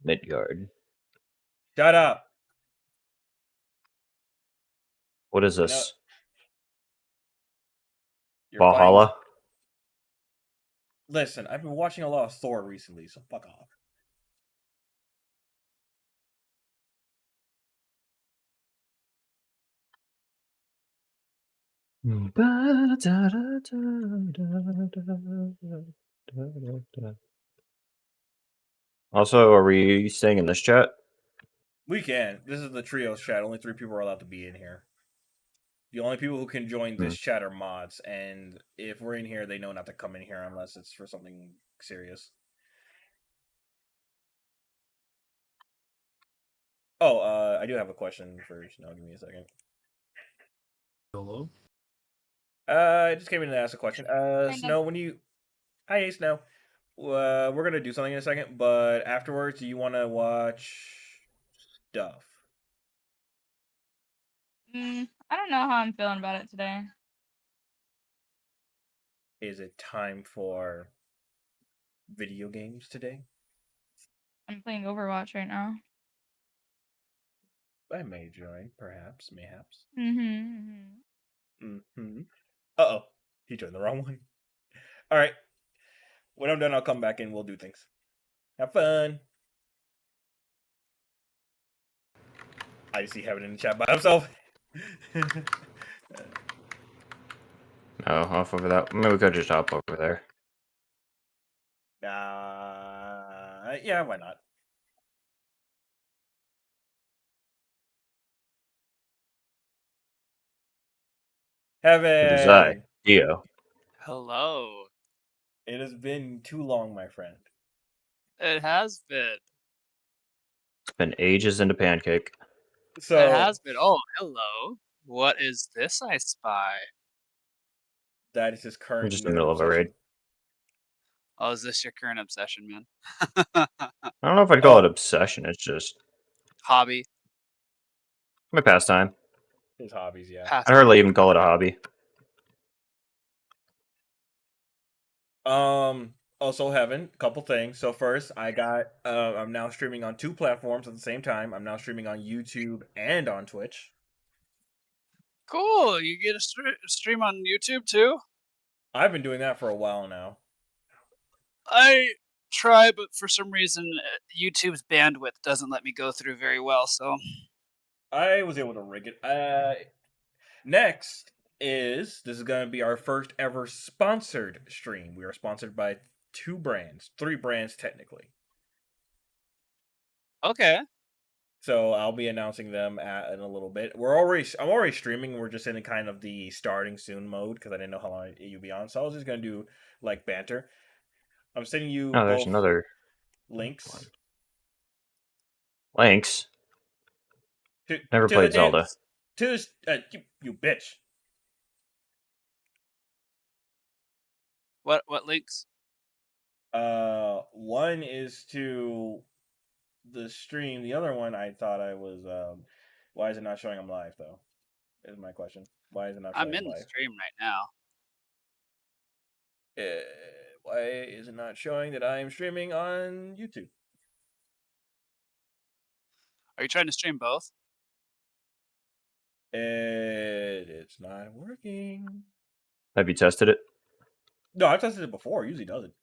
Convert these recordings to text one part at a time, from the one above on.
Midgard. Shut up. What is I know this? you're fighting. Valhalla? Listen, I've been watching a lot of Thor recently, so fuck off. Also, are we staying in this chat? We can. This is the trios chat. Only 3 people are allowed to be in here. The only people who can join this chat are mods, and if we're in here, they know not to come in here unless it's for something serious. Oh, I do have a question first. No, give me a second. Hello? I just came in to ask a question. Snow, when you... Hi, Snow. We're gonna do something in a second, but afterwards, do you want to watch stuff? I don't know how I'm feeling about it today. Is it time for video games today? I'm playing Overwatch right now. I may join, perhaps, mayhaps. Mm-hmm. Uh-oh. He joined the wrong one. Alright. When I'm done, I'll come back and we'll do things. Have fun. I see Heaven in the chat by himself. No, off over that. Maybe we could just hop over there. Yeah, why not? It is I, Heaven. Dio. Hello. It has been too long, my friend. It has been. It's been ages into pancake. So It has been. Oh, hello. What is this I spy? that is his I'm current just in the nerd middle of a raid. obsession. Oh, is this your current obsession, man? I don't know if I'd call it Oh, obsession. It's just Hobby. my pastime. his hobbies, yeah. I'd hardly even call it a hobby. Also, Heaven, couple things. So first, I'm now streaming on 2 platforms at the same time. I'm now streaming on YouTube and on Twitch. Cool. You get a stream on YouTube too? I've been doing that for a while now. I try, but for some reason, YouTube's bandwidth doesn't let me go through very well. So I was able to rig it. Next this is going to be our first ever sponsored stream. We are sponsored by 3 brands technically. okay. So I'll be announcing them in a little bit. I'm already streaming. We're just in kind of the starting soon mode because I didn't know how long you'd be on. So I was just gonna do like banter. I'm sending you Oh, there's both another links Links. to Never to the played Zelda. dance. To this, you bitch. What links? One is to the stream. The other one, I thought I was. Why is it not showing I'm live though? Is my question. Why is it not I'm showing in I'm the live? stream right now. Why is it not showing that I am streaming on YouTube? Are you trying to stream both? It's not working. Have you tested it? No, I've tested it before. It usually does it.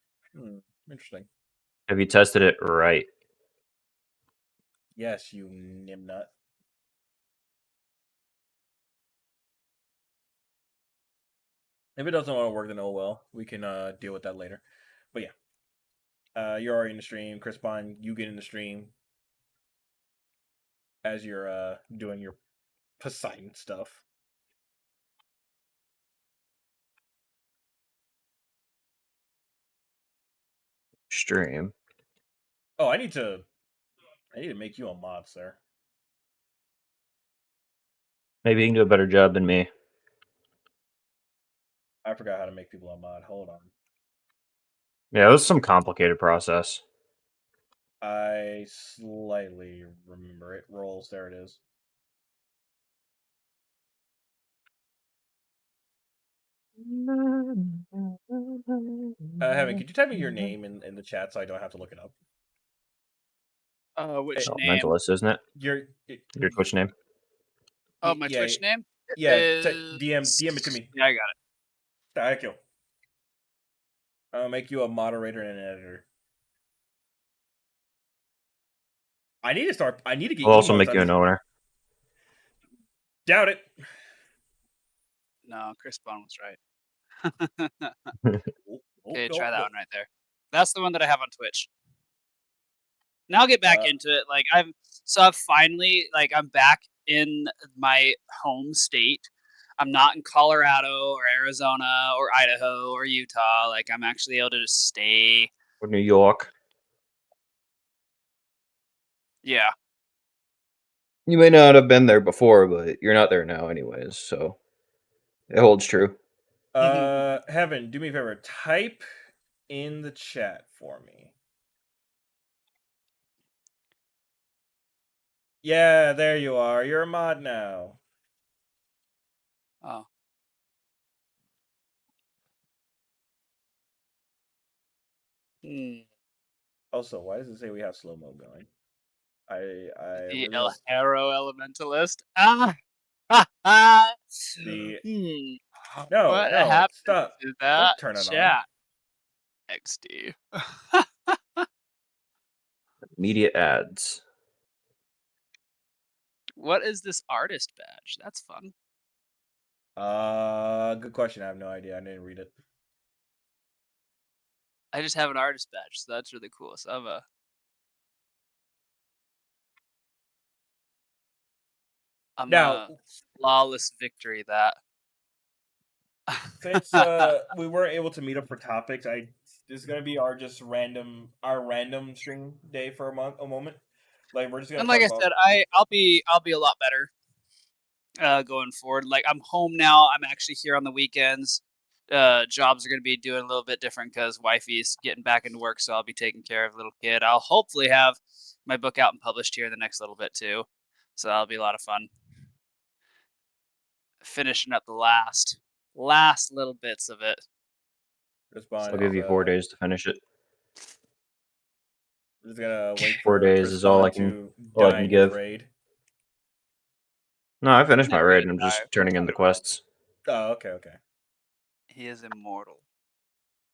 Interesting. Have you tested it right? Yes, you nimnut. If it doesn't want to work, then oh well. We can deal with that later. But yeah, you're already in the stream. Chris Bond, you get in the stream as you're doing your Poseidon stuff. Stream. Oh, I need to make you a mod, sir. Maybe you can do a better job than me. I forgot how to make people a mod. Hold on. Yeah, it was some complicated process. I slightly remember it. Rolls, there it is. Heaven, could you type me your name in the chat so I don't have to look it up? Which Oh, name? Mentalist, isn't it? Your Your Twitch name? Oh, my yeah, Twitch name? Yeah, Is... DM it to me. Yeah, I got it. Thank you. I'll make you a moderator and an editor. I need to get We'll also emotes make on you an this. owner. Doubt it. No, Chris Bond was right. Okay, try that no. one right there. That's the one that I have on Twitch. Now I'll get back into it. Like I've finally I'm back in my home state. I'm not in Colorado or Arizona or Idaho or Utah. Like I'm actually able to just stay. Or New York. Yeah. You may not have been there before, but you're not there now anyways, so it holds true. Heaven, do me a favor. Type in the chat for me. Yeah, there you are. You're a mod now. Oh. Also, why does it say we have slow mo going? The really El don't... Hero Elementalist. The What no, happened stop. to Don't that turn it chat? XD. Immediate ads. What is this artist badge? That's fun. Good question. I have no idea. I didn't read it. I just have an artist badge, so that's really cool. So I'm a flawless victory that. Since we weren't able to meet up for topics, this is gonna be our random stream day for a moment. Like we're just gonna. And like I said, I'll be a lot better going forward. Like I'm home now. I'm actually here on the weekends. Jobs are gonna be doing a little bit different because wifey's getting back into work, so I'll be taking care of a little kid. I'll hopefully have my book out and published here in the next little bit too, so that'll be a lot of fun. Finishing up the last little bits of it. I'll give you 4 days to finish it. I'm just gonna wait 4 for days is all I can give. Raid. No, I finished my raid and I'm just turning in the quests. Oh, okay. He is immortal.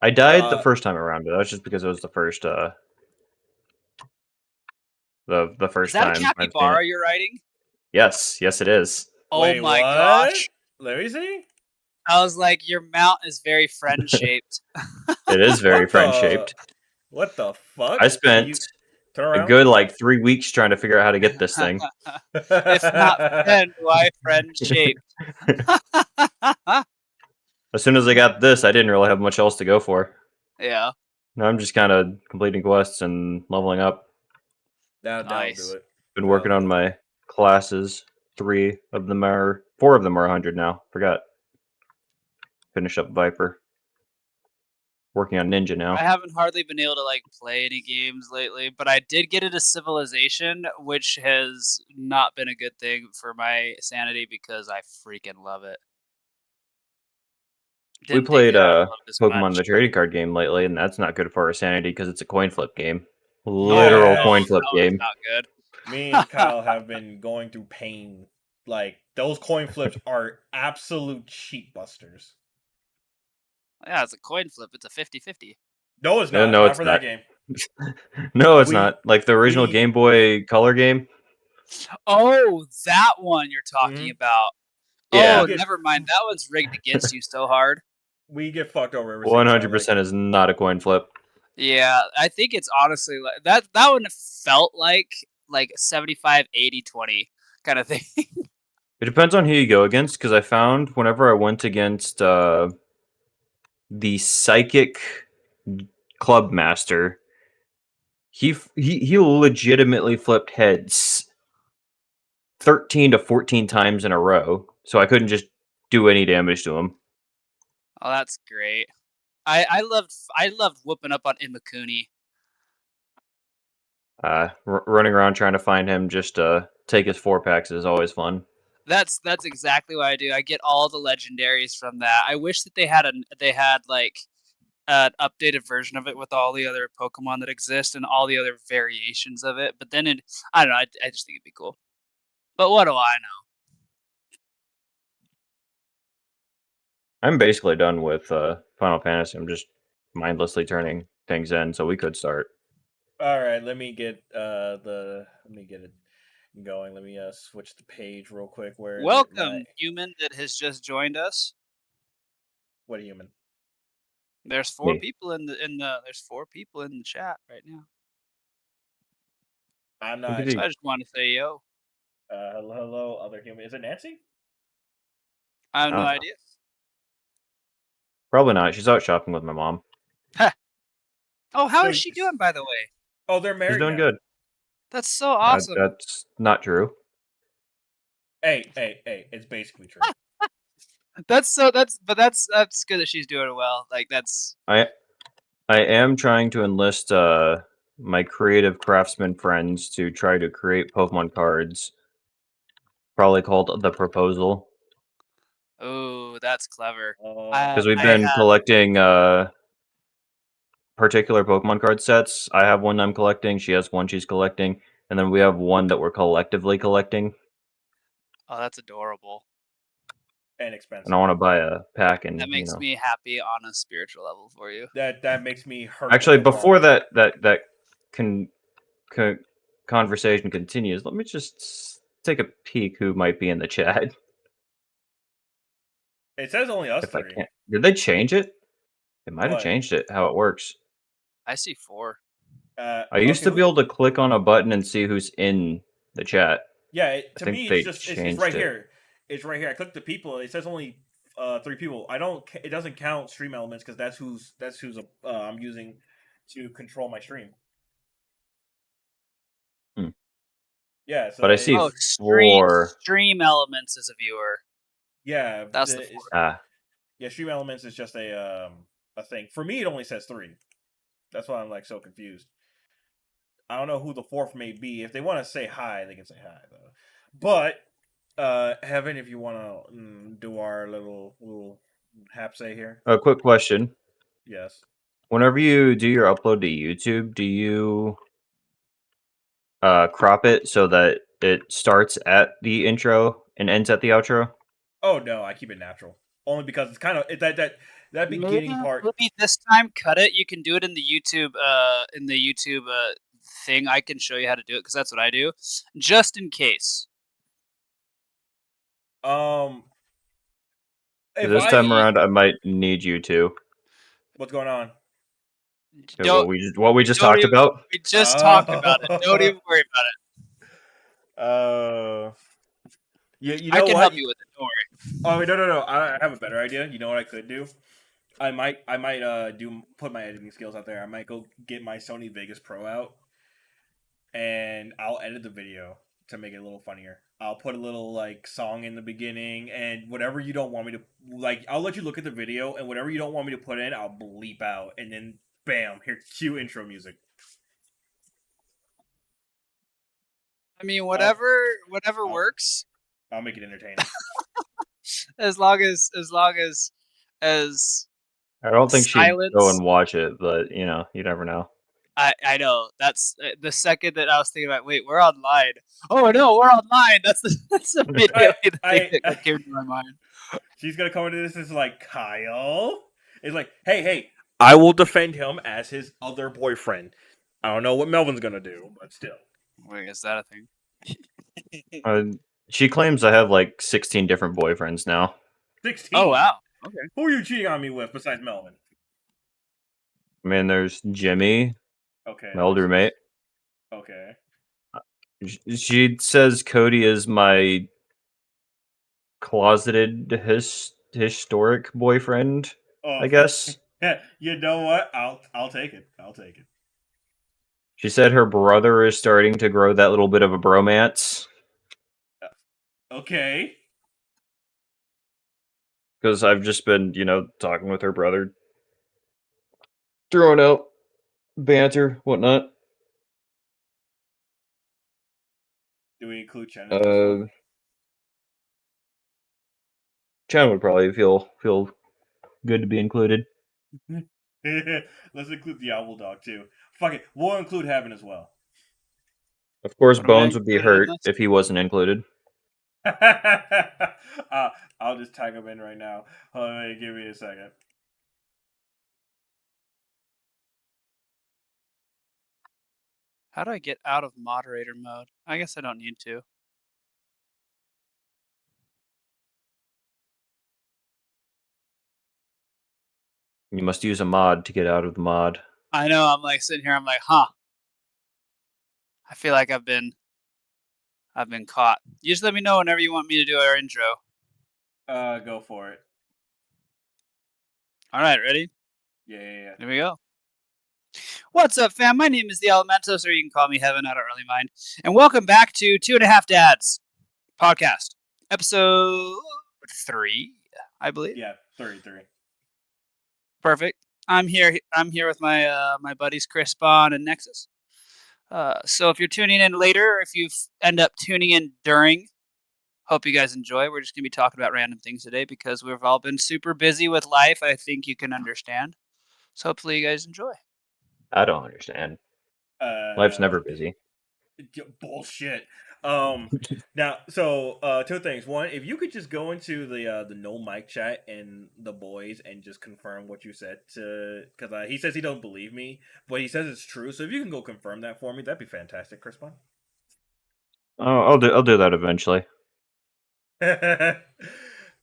I died the first time around, but that was just because it was the first the first Is that time a capybara you're riding? Yes, it is. Oh Wait, my what? gosh. Let me see. I was like, your mount is very friend shaped. It is very friend shaped. What the fuck? I spent a good 3 weeks trying to figure out how to get this thing. If not friend, why friend shaped? As soon as I got this, I didn't really have much else to go for. Yeah. Now I'm just kind of completing quests and leveling up. That'll do it. Been working on my classes. 4 of them are 100 now. Forgot. Finish up Viper. Working on Ninja now. I haven't hardly been able to play any games lately, but I did get into Civilization, which has not been a good thing for my sanity because I freaking love it. We played Pokemon the trading card game lately, and that's not good for our sanity because it's a coin flip game. Literal coin flip game. Not good. Me and Kyle have been going through pain. Like those coin flips are absolute cheat busters. Yeah, it's a coin flip. It's a 50-50. No, it's not. No, not it's for not. that game. No, it's not. Like the original Game Boy Color game. Oh, that one you're talking about. Yeah. Oh, never mind. That one's rigged against you so hard. We get fucked over every single 100% is not a coin flip. Yeah, I think it's honestly that one felt like 75, 80, 20 kind of thing. It depends on who you go against, because I found whenever I went against the Psychic Club Master, he legitimately flipped heads 13 to 14 times in a row, so I couldn't just do any damage to him. Oh, that's great. I loved whooping up on Imakuni. Running around trying to find him just to take his 4-packs is always fun. That's exactly what I do. I get all the legendaries from that. I wish that they had an updated version of it with all the other Pokemon that exist and all the other variations of it. But then I don't know. I just think it'd be cool. But what do I know? I'm basically done with Final Fantasy. I'm just mindlessly turning things in, so we could start. All right, let me get it going. Let me switch the page real quick. Where is it? Welcome, human that has just joined us. What human? There's four Me. people in the there's 4 people in the chat right now. I'm Look at not. So I these. just want to say yo. Hello, other human. Is it Nancy? I have I no don't know. idea. Probably not. She's out shopping with my mom. Oh, how So is she doing, by the way? Oh, they're She's married doing now. good. That's so awesome. That's not true. Hey, it's basically true. That's good that she's doing well. Like that's I am trying to enlist my creative craftsman friends to try to create Pokemon cards. Probably called The Proposal. oh, that's clever. Because we've I been have collecting particular Pokemon card sets. I have one I'm collecting. She has one she's collecting. And then we have one that we're collectively collecting. oh, that's adorable. And And expensive. I want to buy a pack and, That makes me happy on a spiritual level for you. That makes me hurt. Actually, before that conversation continues, let me just take a peek who might be in the chat. It says only us If I three. can't. Did they change it? They might have What? changed it, how it works. I see 4. I used to be able to click on a button and see who's in the chat. Yeah, I to think me, they it's just it's changed right it. here. It's right here. I click the people. It says only 3 people. I don't. It doesn't count stream elements because that's who's I'm using to control my stream. Hmm. Yeah, so But I see Oh, 4. stream elements as a viewer. Yeah, That's the 4. Yeah, stream elements is just a thing. For me, it only says 3. That's why I'm like so confused. I don't know who the 4th may be. If they want to say hi, they can say hi though. But Heaven, if you want to do our little hapsay here. A quick question. Yes. Whenever you do your upload to YouTube, do you crop it so that it starts at the intro and ends at the outro? Oh no, I keep it natural. Only because it's kind of that beginning part. Maybe this time cut it. You can do it in the YouTube thing. I can show you how to do it because that's what I do, just in case. If This time around, I might need you to. What's going on? Don't What we just don't talked even, about? we just talked about it. Don't even worry about it. You I know can what? help you with it. Don't worry. Oh wait, no. I have a better idea. You know what I could do? I might put my editing skills out there. I might go get my Sony Vegas Pro out, and I'll edit the video to make it a little funnier. I'll put a little like song in the beginning, and whatever you don't want me to like, I'll let you look at the video, and whatever you don't want me to put in, I'll bleep out, and then bam, here, cue intro music. I mean, whatever works. I'll make it entertaining. as long as I don't think she'd go silence. and watch it, but you never know. I know that's the second that I was thinking about. Wait, we're online. Oh no, we're online. That's immediately the thing that came to my mind. She's gonna come into this as like Kyle. It's like, hey, I will defend him as his other boyfriend. I don't know what Melvin's gonna do, but still. Wait, is that a thing? She claims I have like 16 different boyfriends now. 16. Oh wow. Okay. Who are you cheating on me with besides Melvin? I mean, there's Jimmy, Okay. my old roommate. Okay. She says Cody is my closeted historic boyfriend. Oh, I guess. you know what? I'll take it. I'll take it. She said her brother is starting to grow that little bit of a bromance. Okay. Because I've just been, talking with her brother, throwing out banter, whatnot. Do we include Chen in this one? Chen would probably feel good to be included. Let's include the Owl Dog too. Fuck it, we'll include Heaven as well. Of course, What am I Bones would be included in hurt this? if he wasn't included. I'll just tag him in right now. Hold on, give me a second. How do I get out of moderator mode? I guess I don't need to. You must use a mod to get out of the mod. I know. I'm like sitting here. I'm like, huh. I feel like I've been caught. You just let me know whenever you want me to do our intro. Go for it. All right, ready? Yeah. Here we go. What's up, fam? My name is the Elementos, or you can call me Heaven. I don't really mind. And welcome back to 2.5 Dads podcast, episode 3, I believe. Yeah, 33. Perfect. I'm here. I'm here with my my buddies Chris, Spawn, and Nexus. So if you're tuning in later, or if you end up tuning in during, hope you guys enjoy. We're just gonna be talking about random things today because we've all been super busy with life. I think you can understand. So hopefully you guys enjoy. I don't understand. Life's never busy. Bullshit. Now, so two things. One, if you could just go into the no mic chat and the boys and just confirm what you said to, because he says he don't believe me, but he says it's true. So if you can go confirm that for me, that'd be fantastic, Chris Bond. Oh, I'll do that eventually. And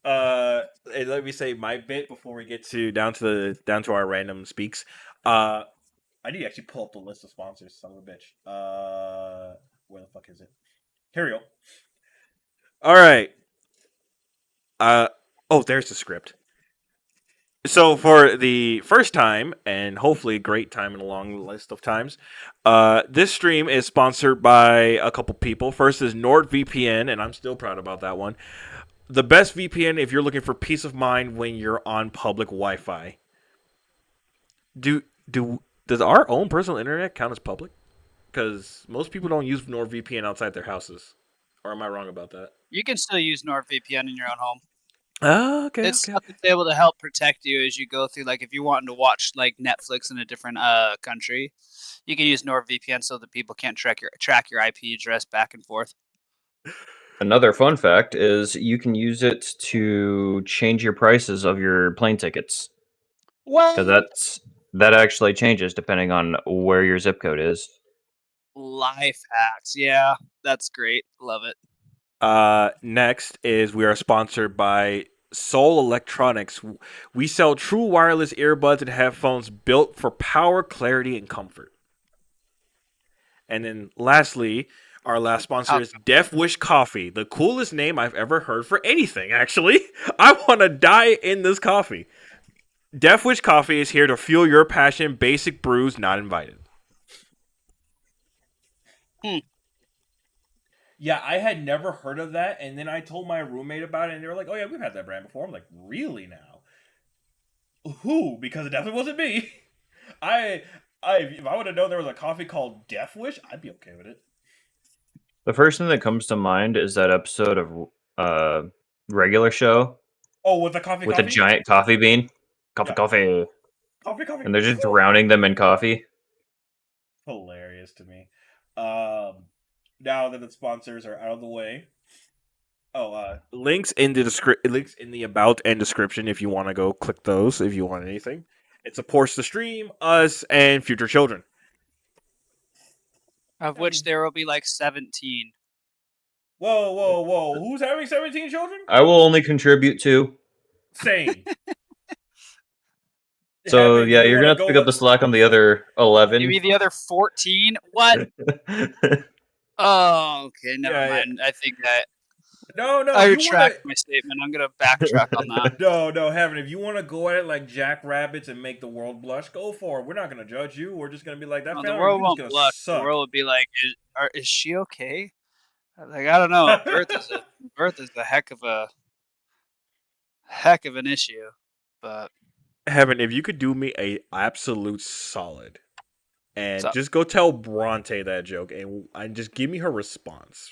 let me say my bit before we get to down to our random speaks. I need to actually pull up the list of sponsors, son of a bitch. Where the fuck is it? Here we go. All right. Oh, there's the script. So for the first time, and hopefully a great time in a long list of times, this stream is sponsored by a couple people. First is NordVPN, and I'm still proud about that one. The best VPN if you're looking for peace of mind when you're on public Wi-Fi. Does our own personal internet count as public? Because most people don't use NordVPN outside their houses. Or am I wrong about that? You can still use NordVPN in your own home. Oh, okay. It's stuff that's able to help protect you as you go through. Like if you're wanting to watch like Netflix in a different country, you can use NordVPN so that people can't track your IP address back and forth. Another fun fact is you can use it to change your prices of your plane tickets. Because that actually changes depending on where your zip code is. Life hacks. Yeah, that's great. Love it. Next is we are sponsored by Soul Electronics. We sell true wireless earbuds and headphones built for power, clarity, and comfort. And then lastly, our last sponsor is Death Wish Coffee, the coolest name I've ever heard for anything, actually. I want to die in this coffee. Death Wish Coffee is here to fuel your passion. Basic brews not invited. Yeah, I had never heard of that, and then I told my roommate about it, and they were like, "Oh yeah, we've had that brand before." I'm like, "Really now?" Who? Because it definitely wasn't me. If I would have known there was a coffee called Death Wish, I'd be okay with it. The first thing that comes to mind is that episode of Regular Show. Oh, with the coffee with a giant coffee bean. Coffee. Coffee. And they're just drowning them in coffee. Hilarious to me. Now that the sponsors are out of the way. Links in the about and description if you want to go click those if you want anything. It supports the stream, us, and future children. Of which there will be like 17. Whoa. Who's having 17 children? I will only contribute 2. Same. So yeah, you're gonna have to pick up the slack on the other 11. You mean the other 14? What? Oh, okay, never mind. I think that. No. I retract my statement. I'm gonna backtrack on that. No, Heaven. If you want to go at it like jackrabbits and make the world blush, go for it. We're not gonna judge you. We're just gonna be like that. No, the world won't blush. Suck. The world would be like, "Is she okay?" Like I don't know. Birth is a heck of an issue, but. Heaven, if you could do me a absolute solid, and just go tell Bronte that joke, and just give me her response.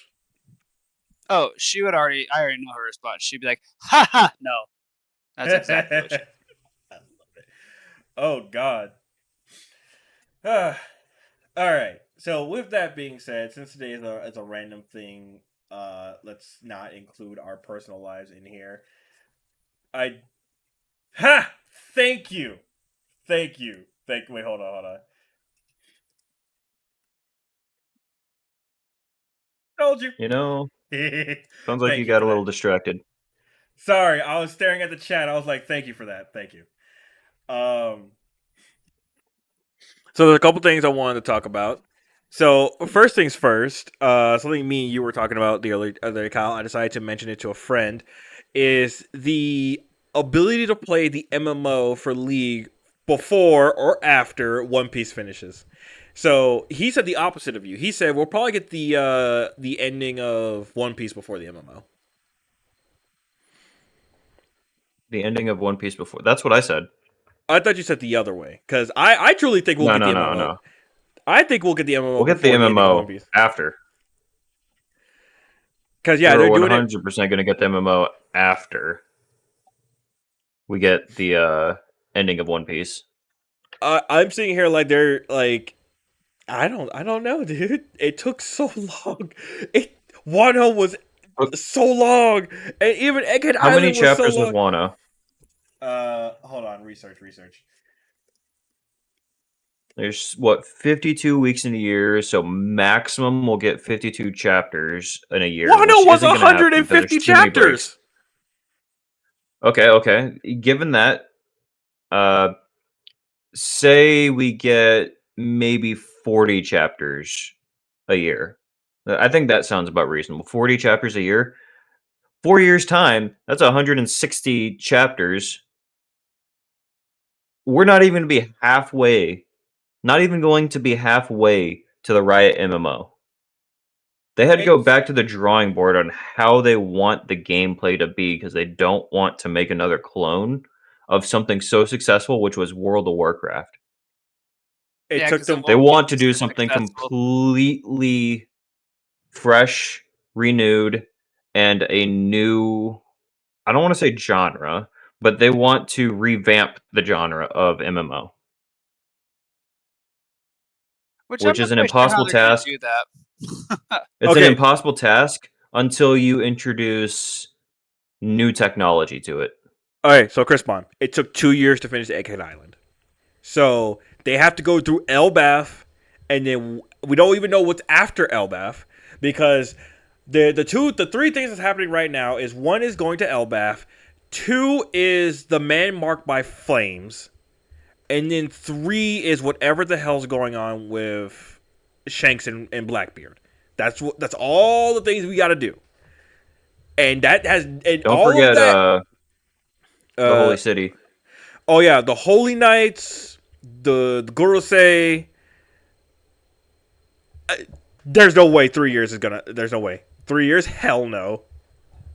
Oh, I already know her response. She'd be like, "Ha ha, no." That's exactly what she. I love Oh God. All right. So with that being said, since today is a random thing, let's not include our personal lives in here. I ha. Thank you. Thank you. Wait, hold on. Told you. You know, sounds like Thank you you got for a little that. distracted. Sorry, I was staring at the chat. I was like, thank you for that. Thank you. So there's a couple things I wanted to talk about. So first things first, something me and you were talking about the other Kyle. I decided to mention it to a friend. Is the ability to play the MMO for League before or after One Piece finishes. So he said the opposite of you. He said we'll probably get the ending of One Piece before the MMO. The ending of One Piece before. That's what I said. I thought you said the other way because I truly think we'll No, get no, the no, MMO. no. I think we'll get the MMO We'll get the before the ending of One MMO Piece. after. Because yeah, We're they're doing it. 100% going to get the MMO after we get the ending of One Piece. I'm sitting here like they're like I don't know, dude. It took so long. Wano was so long, and even Egghead How many Island was so chapters was long. Wano? Hold on, research. There's what 52 weeks in a year, so maximum we'll get 52 chapters in a year, Wano which was isn't going to happen because 150 there's too many breaks. chapters. Okay. Given that, say we get maybe 40 chapters a year. I think that sounds about reasonable. 40 chapters a year. 4 years time, that's 160 chapters. We're not even going to be halfway. Not even going to be halfway to the Riot MMO. They had to go back to the drawing board on how they want the gameplay to be because they don't want to make another clone of something so successful, which was World of Warcraft. It Yeah, took 'cause it them. They won't be want to do as something successful. completely fresh, renewed, and a new, I don't want to say genre, but they want to revamp the genre of MMO, Which I'm which not is an quite sure how impossible they're going task. to do that. It's an Okay, impossible task until you introduce new technology to it. all right. So Chris Bond, it took 2 years to finish Egghead Island. So they have to go through Elbath, and then we don't even know what's after Elbath because the three things that's happening right now is one is going to Elbath, two is the man marked by flames, and then three is whatever the hell's going on with Shanks and Blackbeard. That's all the things we got to do, and that has and Don't all of forget that. the Uh Holy City. oh yeah, the Holy Knights, the Gorosei. There's no way 3 years is gonna. There's no way 3 years. Hell no.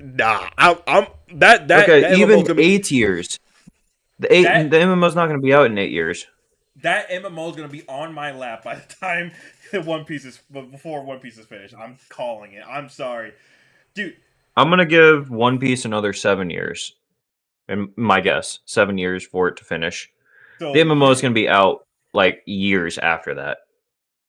Nah, I'm Okay, that MMO's even gonna be 8 years. that The MMO's not going to be out in 8 years. that MMO is gonna be on my lap by the time One Piece is before One Piece is finished. I'm calling it. I'm sorry, dude. I'm going to give One Piece another 7 years. And my guess, 7 years for it to finish. So The MMO is going to be out like years after that.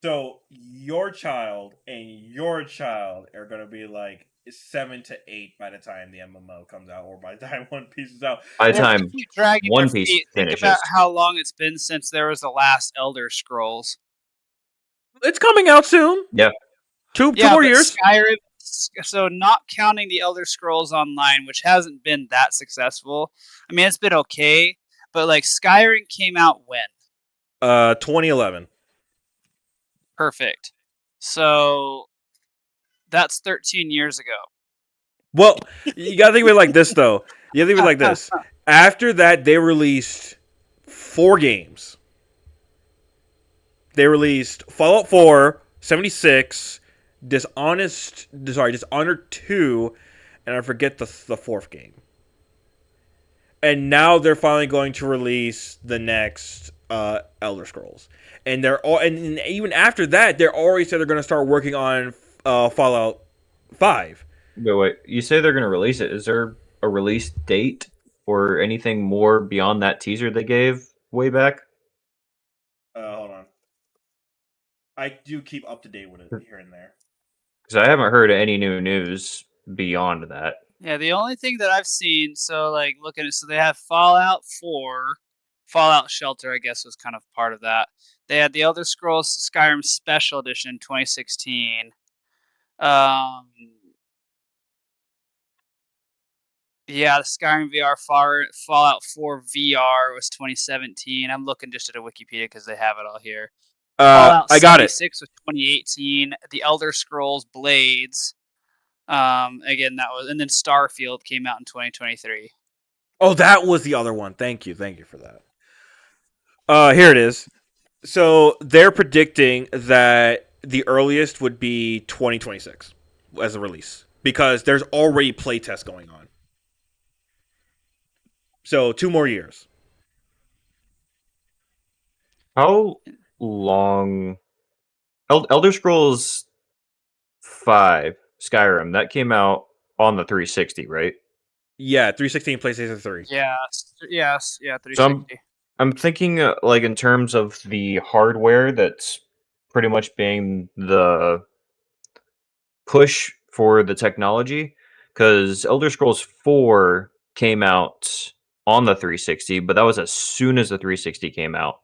so your child and your child are gonna be like 7 to 8 by the time the MMO comes out, or by the time One Piece is out. By the If they time keep dragging their One Piece feet, think finishes. about how long it's been since there was the last Elder Scrolls. It's coming out soon. Yeah. Two Yeah, more but years. Skyrim. So not counting the Elder Scrolls Online, which hasn't been that successful. I mean, it's been okay, but like Skyrim came out when? 2011. Perfect. So that's 13 years ago. Well, you gotta think of it like this, though. You gotta think of it like this. After that, they released 4 games. They released Fallout 4, 76, Dishonored 2, and I forget the fourth game. And now they're finally going to release the next Elder Scrolls. And they're all, and even after that, they're already said they're going to start working on Fallout 5. But wait, you say they're going to release it. Is there a release date or anything more beyond that teaser they gave way back? I do keep up to date with it here and there. Because I haven't heard any new news beyond that. Yeah, the only thing that I've seen, so like looking at, so they have Fallout 4, Fallout Shelter, I guess was kind of part of that. They had the Elder Scrolls Skyrim Special Edition 2016. Um, yeah, the Skyrim VR Fallout 4 VR was 2017. I'm looking just at a Wikipedia because they have it all here. Fallout I got it. 76 was 2018. The Elder Scrolls Blades. Again, that was, and then Starfield came out in 2023. Oh, that was the other one. Thank you for that. Here it is. So they're predicting that the earliest would be 2026 as a release because there's already playtests going on. So 2 more years. How long? Elder Scrolls 5 Skyrim that came out on the 360, right? Yeah, 316 PlayStation 3. Yes, yeah, So 360. I'm thinking like in terms of the hardware that's pretty much being the push for the technology, because Elder Scrolls 4 came out on the 360, but that was as soon as the 360 came out.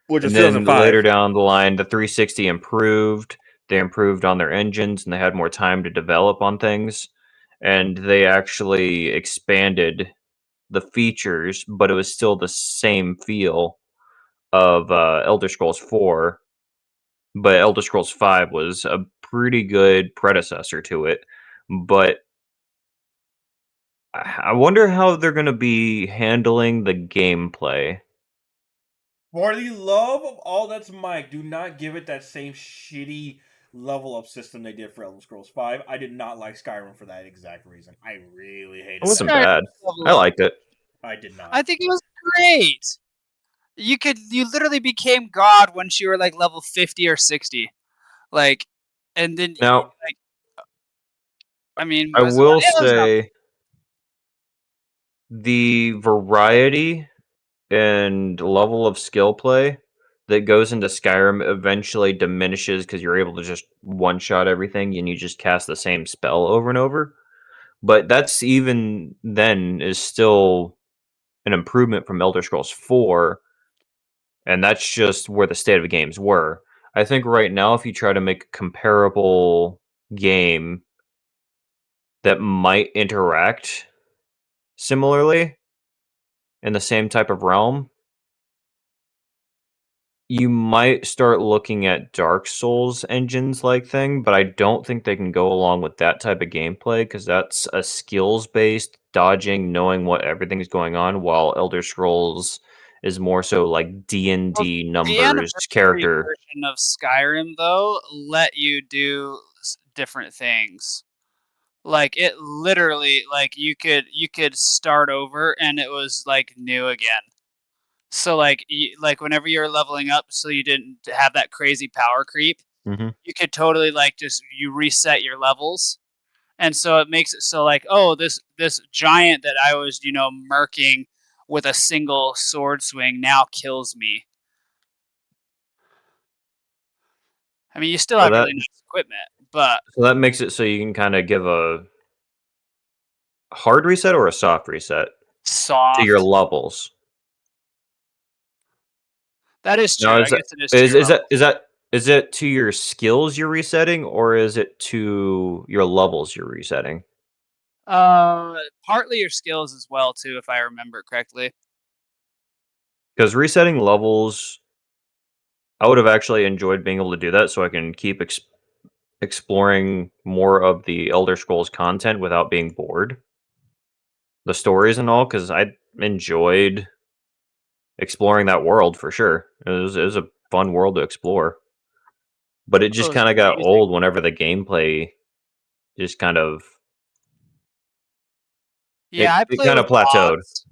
Which is And then later 2005. down the line, the 360 improved. They improved on their engines and they had more time to develop on things. And they actually expanded the features, but it was still the same feel of Elder Scrolls 4. But Elder Scrolls 5 was a pretty good predecessor to it. But I wonder how they're going to be handling the gameplay. For the love of all that's Mike, do not give it that same shitty level up system they did for Elder Scrolls 5. I did not like Skyrim for that exact reason. I really hated It wasn't that. bad. I liked it. I did not. I think it was great. You literally became God once you were like level 50 or 60. Like, and then Now, like, I mean, I will it was not say the variety and level of skill play that goes into Skyrim eventually diminishes because you're able to just one-shot everything and you just cast the same spell over and over. But that's even then is still an improvement from Elder Scrolls 4, and that's just where the state of the games were. I think right now, if you try to make a comparable game that might interact similarly in the same type of realm, you might start looking at Dark Souls engines like thing, but I don't think they can go along with that type of gameplay because that's a skills based dodging, knowing what everything's going on, while Elder Scrolls is more so like well, D&D the numbers anniversary character. version of Skyrim though let you do different things. Like it literally, like you could start over and it was like new again. So like whenever you're leveling up, so you didn't have that crazy power creep, Hmm. you could totally like just you reset your levels, and so it makes it so like, oh, this giant that I was murking with a single sword swing now kills me. I mean, you still So have that really nice equipment, but so that makes it so you can kind of give a hard reset or a soft reset to your soft. levels. That is Now, true. I guess it is to your level. is it to your skills you're resetting, or is it to your levels you're resetting? Partly your skills as well too, if I remember correctly. Because resetting levels, I would have actually enjoyed being able to do that, so I can keep exploring more of the Elder Scrolls content without being bored. The stories and all, because I enjoyed exploring that world for sure. It was a fun world to explore, but it It just was kind of got amazing. old whenever the gameplay just kind of Yeah, I it play kind with of plateaued. mods.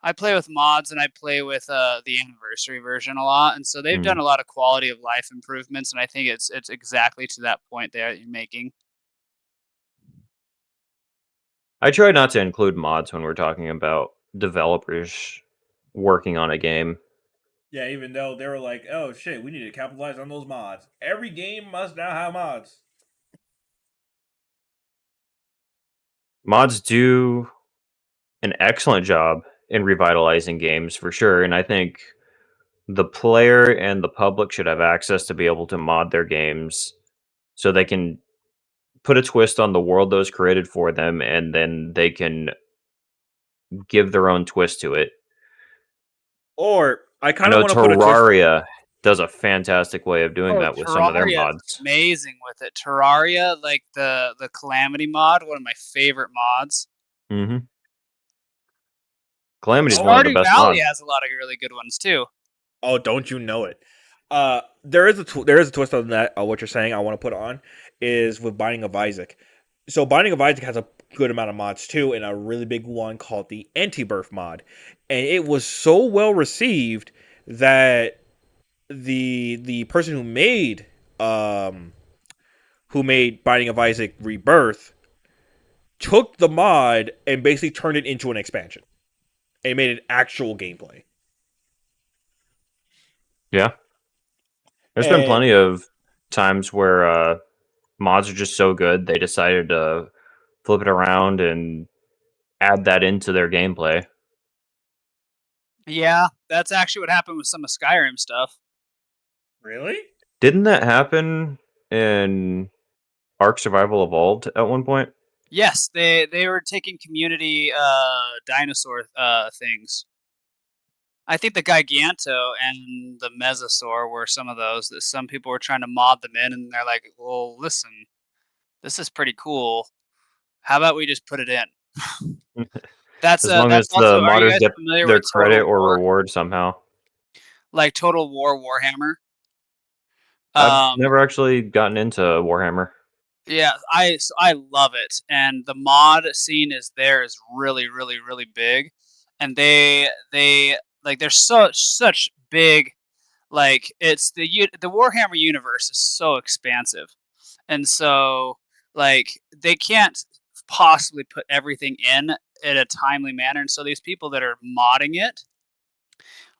I play with mods and I play with the anniversary version a lot, and so they've Mm. done a lot of quality of life improvements, and I think it's exactly to that point that you're making. I try not to include mods when we're talking about developers working on a game. Yeah, even though they were like, oh shit, we need to capitalize on those mods. Every game must now have mods. Mods do an excellent job in revitalizing games for sure, and I think the player and the public should have access to be able to mod their games so they can put a twist on the world that was created for them, and then they can give their own twist to it. Or I I kind of know want to put a twist. Terraria does a fantastic way of doing Oh, that with some of their Terraria is mods. amazing with it. Terraria, like the Calamity mod, one of my favorite mods. Mhm. Calamity is one of the Stardew best Valley mods. has a lot of really good ones too. Oh, don't you know it? There is a twist on that. What you're saying, I want to put on is with Binding of Isaac. So Binding of Isaac has a good amount of mods too, and a really big one called the Anti-Birth mod, and it was so well received that the person who made Binding of Isaac Rebirth took the mod and basically turned it into an expansion and made it actual gameplay. Yeah. There's been And plenty of times where mods are just so good they decided to flip it around and add that into their gameplay. Yeah, that's actually what happened with some of Skyrim stuff. really? Didn't that happen in Ark Survival Evolved at one point? Yes, they were taking community dinosaur things. I think the Giganto and the Mesosaur were some of those that some people were trying to mod them in, and they're like, "Well, listen, this is pretty cool. How about we just put it in?" As long as That's the also. Are you modders guys get familiar their with credit Total or War? reward somehow. Like Total War Warhammer. I've Um, never actually gotten into Warhammer. yeah, I love it, and the mod scene is really big, and they like there's such big, like it's the Warhammer universe is so expansive, and so like they can't possibly put everything in a timely manner, and so these people that are modding it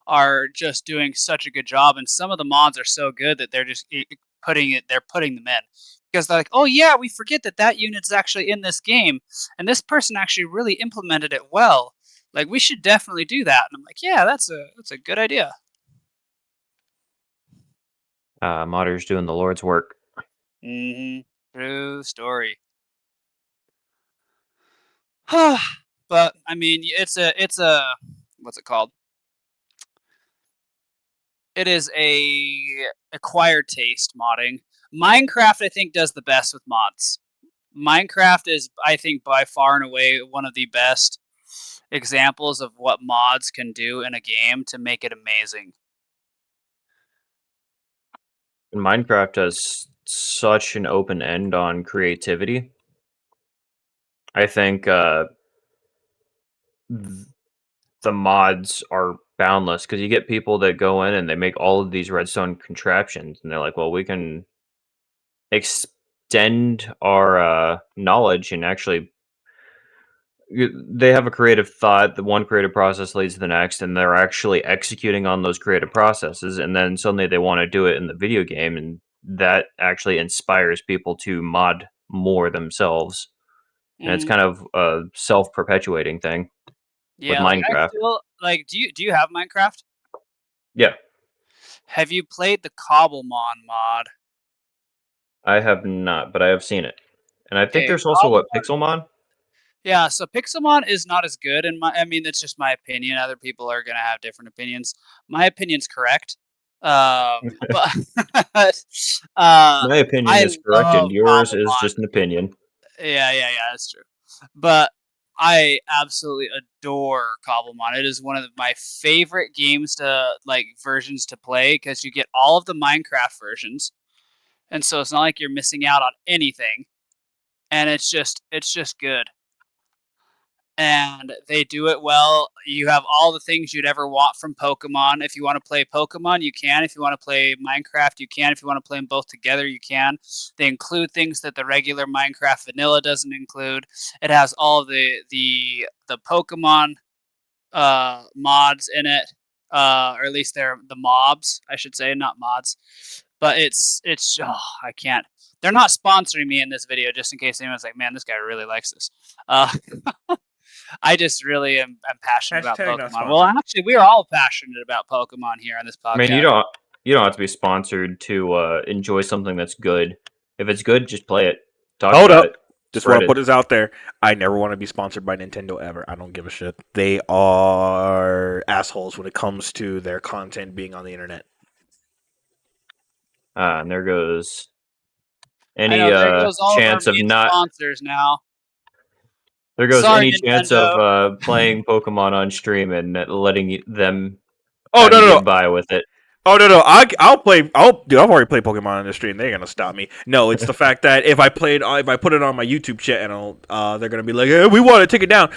are just doing such a good job, and some of the mods are so good that they're just putting them in because they're like, oh yeah, we forget that that unit's actually in this game, and this person actually really implemented it well. Like we should definitely do that, and I'm like, yeah, that's a good idea. Modders doing the Lord's work. True story. But I mean, it's a what's it called? It is a acquired taste modding. Minecraft, I think, does the best with mods. Minecraft is, I think, by far and away one of the best examples of what mods can do in a game to make it amazing. And Minecraft has such an open end on creativity. I think th- the mods are boundless because you get people that go in and they make all of these redstone contraptions, and they're like, "Well, we can extend our knowledge and actually." They have a creative thought. The one creative process leads to the next, and they're actually executing on those creative processes. And then suddenly they want to do it in the video game, and that actually inspires people to mod more themselves. And it's Mm, kind of a self-perpetuating thing with yeah, like I Minecraft. feel like do you have Minecraft? Yeah, Have you played the Cobblemon mod? I have not, but I have seen it. And I think Okay, there's also what Cobblemon. Pixelmon. Yeah, so Pixelmon is not as good in my. I mean, it's just my opinion. Other people are gonna have different opinions. My opinion's correct. But uh, My opinion I is correct, and love yours is Cobblemon. just an opinion. Yeah, that's true. But I absolutely adore Cobblemon. It is one of my favorite games to like versions to play because you get all of the Minecraft versions, and so it's not like you're missing out on anything. And it's just good. And they do it well. You have all the things you'd ever want from Pokemon. If you want to play Pokemon, you can. If you want to play Minecraft, you can. If you want to play them both together, you can. They include things that the regular Minecraft vanilla doesn't include. It has all the Pokemon mods in it. or at least they're the mobs, I should say, not mods. But it's I can't. They're not sponsoring me in this video, just in case anyone's like, man, this guy really likes this. I just really am passionate about Hashtag not Pokemon. Well, sponsored. actually, we are all passionate about Pokemon here on this podcast. I mean, you don't have to be sponsored to enjoy something that's good. If it's good, just play it. Talk Hold about up. it. Just Spread want to it. put this out there. I never want to be sponsored by Nintendo ever. I don't give a shit. They are assholes when it comes to their content being on the internet. And there goes I any know, there goes all chance of our of main not. sponsors now. There goes Sorry, any chance of playing Pokemon on stream and letting them Oh have no, you no, get no. by with it. Oh no, no. I'll play. Dude, I've already played Pokemon on the stream. They're gonna stop me. No, it's the fact that if I put it on my YouTube channel, they're gonna be like, hey, we want to take it down.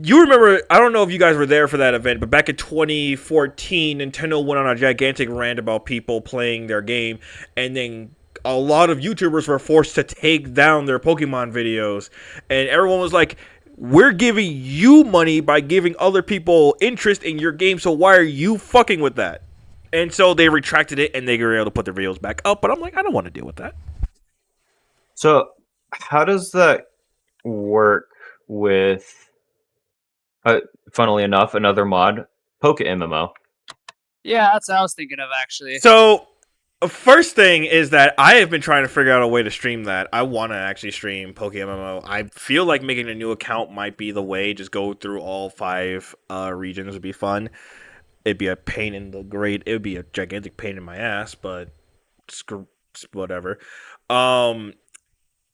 You remember? I don't know if you guys were there for that event, but back in 2014, Nintendo went on a gigantic rant about people playing their game, and then a lot of YouTubers were forced to take down their Pokemon videos, and everyone was like, we're giving you money by giving other people interest in your game, so why are you fucking with that? And so they retracted it and they were able to put their videos back up. But I'm like, I don't want to deal with that. So, how does that work with, funnily enough, another mod, Poke MMO? Yeah, that's what I was thinking of, actually. So, first thing is that I have been trying to figure out a way to stream that. I want to actually stream Poke MMO. I feel like making a new account might be the way. Just go through all 5 regions would be fun. It'd be a pain in the grade. It would be a gigantic pain in my ass, but screw whatever.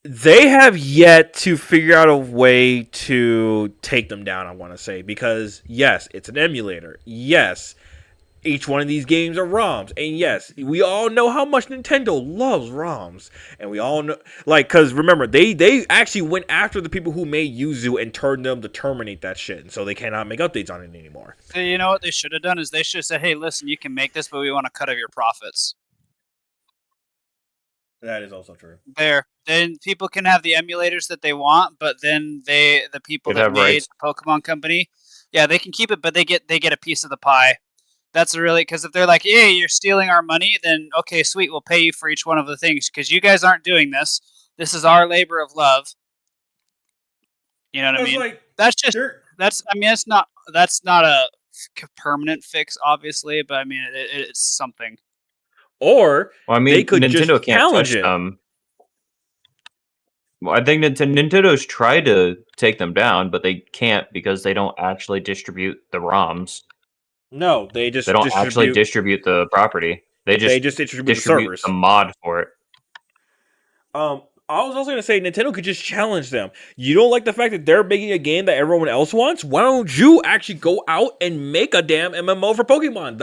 They have yet to figure out a way to take them down, I want to say, because yes, it's an emulator. Yes, each one of these games are ROMs. And yes, we all know how much Nintendo loves ROMs. And we all know, like, because remember, they actually went after the people who made Yuzu and turned them to terminate that shit. And so they cannot make updates on it anymore. So you know what they should have done is they should have said, hey, listen, you can make this, but we want a cut of your profits. That is also true. Then people can have the emulators that they want, but then the people Could that have made rights. the Pokemon Company, yeah, they can keep it, but they get a piece of the pie. That's really, because if they're like, hey, you're stealing our money, then okay, sweet, we'll pay you for each one of the things because you guys aren't doing this. This is our labor of love. You know what I mean? Like, that's just I mean, that's not a permanent fix, obviously, but I mean, it's something. Or Well, I mean, they could Nintendo just can't challenge touch it. them. Well, I think Nintendo's tried to take them down, but they can't because they don't actually distribute the ROMs. No, they just They don't actually distribute the property. They just distribute the distribute servers. the mod for it. I was also going to say Nintendo could just challenge them. You don't like the fact that they're making a game that everyone else wants? Why don't you actually go out and make a damn MMO for Pokemon?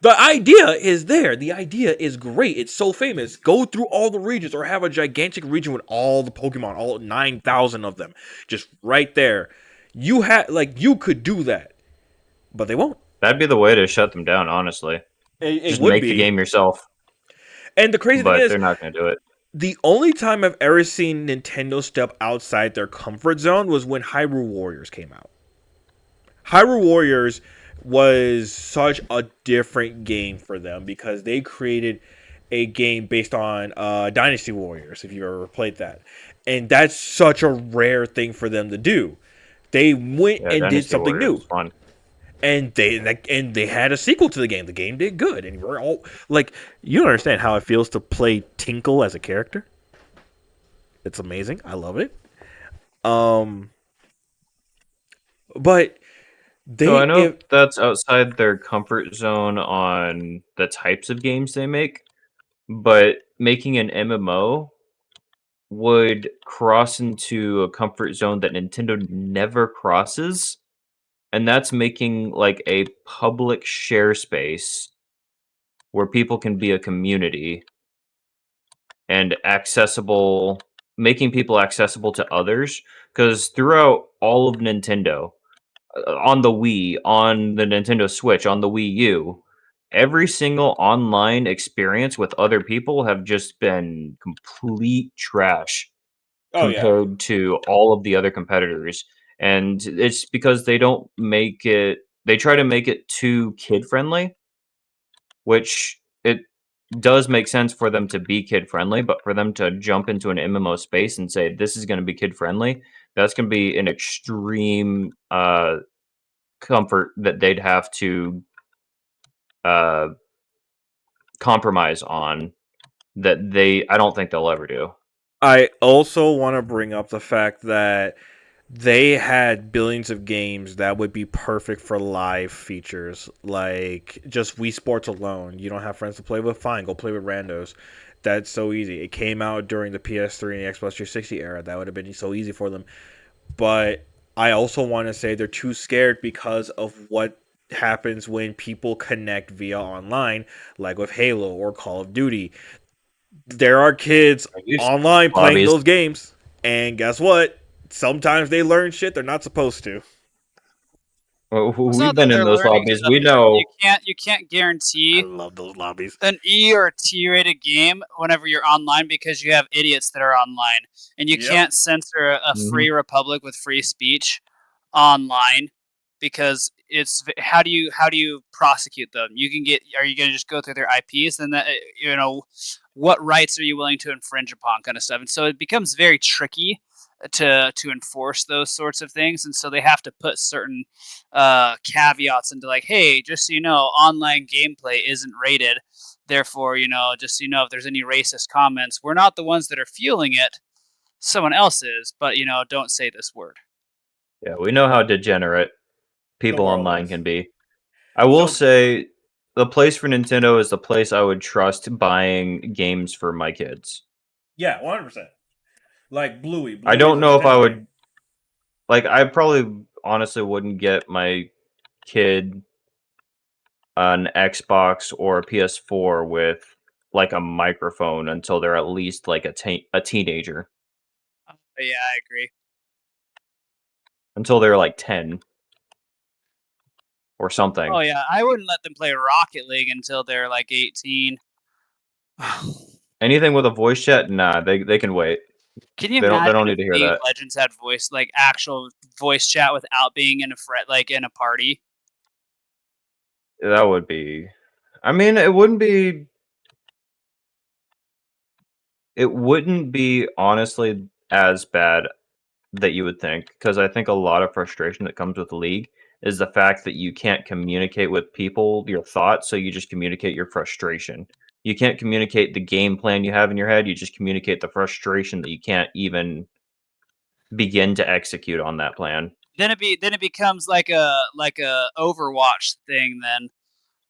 The idea is there. The idea is great. It's so famous. Go through all the regions or have a gigantic region with all the Pokemon, all 9,000 of them. Just right there. You could do that. But they won't. That'd be the way to shut them down, honestly. It Just would make be. the game yourself. And the crazy thing But is, they're not going to do it. the only time I've ever seen Nintendo step outside their comfort zone was when Hyrule Warriors came out. Hyrule Warriors was such a different game for them because they created a game based on Dynasty Warriors, if you've ever played that. And that's such a rare thing for them to do. They went and Dynasty did something Warriors new. was fun. And they had a sequel to the game. The game did good, and we're all like, you don't understand how it feels to play Tinkle as a character. It's amazing. I love it. But So I know that's outside their comfort zone on the types of games they make, but making an MMO would cross into a comfort zone that Nintendo never crosses, and that's making like a public share space where people can be a community and accessible, making people accessible to others. Because throughout all of Nintendo, on the Wii, on the Nintendo Switch, on the Wii U, every single online experience with other people have just been complete trash compared to all of the other competitors. And it's because they don't make it they try to make it too kid friendly, which it does make sense for them to be kid friendly, but for them to jump into an MMO space and say this is going to be kid friendly, that's going to be an extreme comfort that they'd have to uh, compromise on that I don't think they'll ever do. I also want to bring up the fact that they had billions of games that would be perfect for live features, like just Wii Sports alone. You don't have friends to play with? Fine, go play with randos. That's so easy. It came out during the PS3 and the Xbox 360 era. That would have been so easy for them. But I also want to say they're too scared because of what happens when people connect via online, like with Halo or Call of Duty. There are kids online playing those games, and guess what? Sometimes they learn shit they're not supposed to. Well, It's we've not that been in they're those learning lobbies. stuff, We know. you can't guarantee I love those lobbies. an E or T-rated game whenever you're online because you have idiots that are online, and you Yep. can't censor a free republic with free speech online because it's how do you prosecute them? Are you going to just go through their IPs and that what rights are you willing to infringe upon kind of stuff, and so it becomes very tricky to enforce those sorts of things, and so they have to put certain caveats into like, hey, just so you know, online gameplay isn't rated. Therefore, just so you know, if there's any racist comments, we're not the ones that are fueling it. Someone else is, but don't say this word. Yeah, we know how degenerate people world online is. can be. I will So- say the place for Nintendo is the place I would trust buying games for my kids. Yeah, 100%. Like Bluey. I Bluey don't is a know if I Nintendo would game. like. I probably honestly wouldn't get my kid an Xbox or a PS4 with like a microphone until they're at least like a teenager. But yeah, I agree. Until they're like 10 or something. Oh yeah, I wouldn't let them play Rocket League until they're like 18. Anything with a voice chat, nah, they can wait. Can you They don't imagine need if to hear League of that. Legends had actual voice chat without being in in a party? That would be. I mean, it wouldn't be. It wouldn't be honestly as bad that you would think, because I think a lot of frustration that comes with League is the fact that you can't communicate with people your thoughts, so you just communicate your frustration. You can't communicate the game plan you have in your head. You just communicate the frustration that you can't even begin to execute on that plan. Then it becomes like a Overwatch thing then,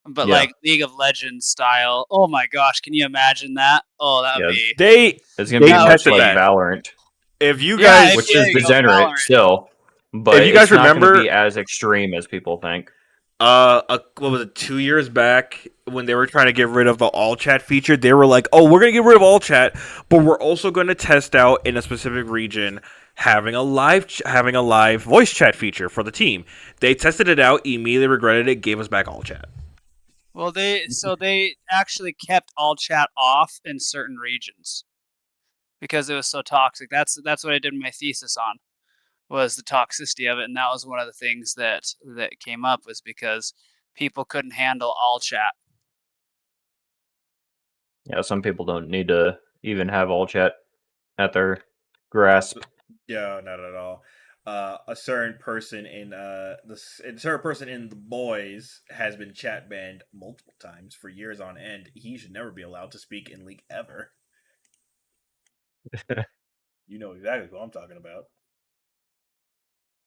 but Yeah. like League of Legends style. Oh my gosh, can you imagine that? Oh, that'd Yeah. be It's gonna be That would much tested like that. Valorant, If you Yeah, guys, which there is you go, degenerate Valorant. still, but If you guys it's not going to remember- be as extreme as people think. what was it, 2 years back when they were trying to get rid of the all chat feature, they were like, oh, we're going to get rid of all chat, but we're also going to test out in a specific region having a live voice chat feature for the team. They tested it out, immediately regretted it, gave us back all chat. Well, they actually kept all chat off in certain regions because it was so toxic. That's what I did my thesis on, was the toxicity of it, and that was one of the things that came up, was because people couldn't handle all chat. Yeah, some people don't need to even have all chat at their grasp. Yeah, not at all. A certain person in a certain person in the boys has been chat banned multiple times for years on end. He should never be allowed to speak in League ever. You know exactly who I'm talking about.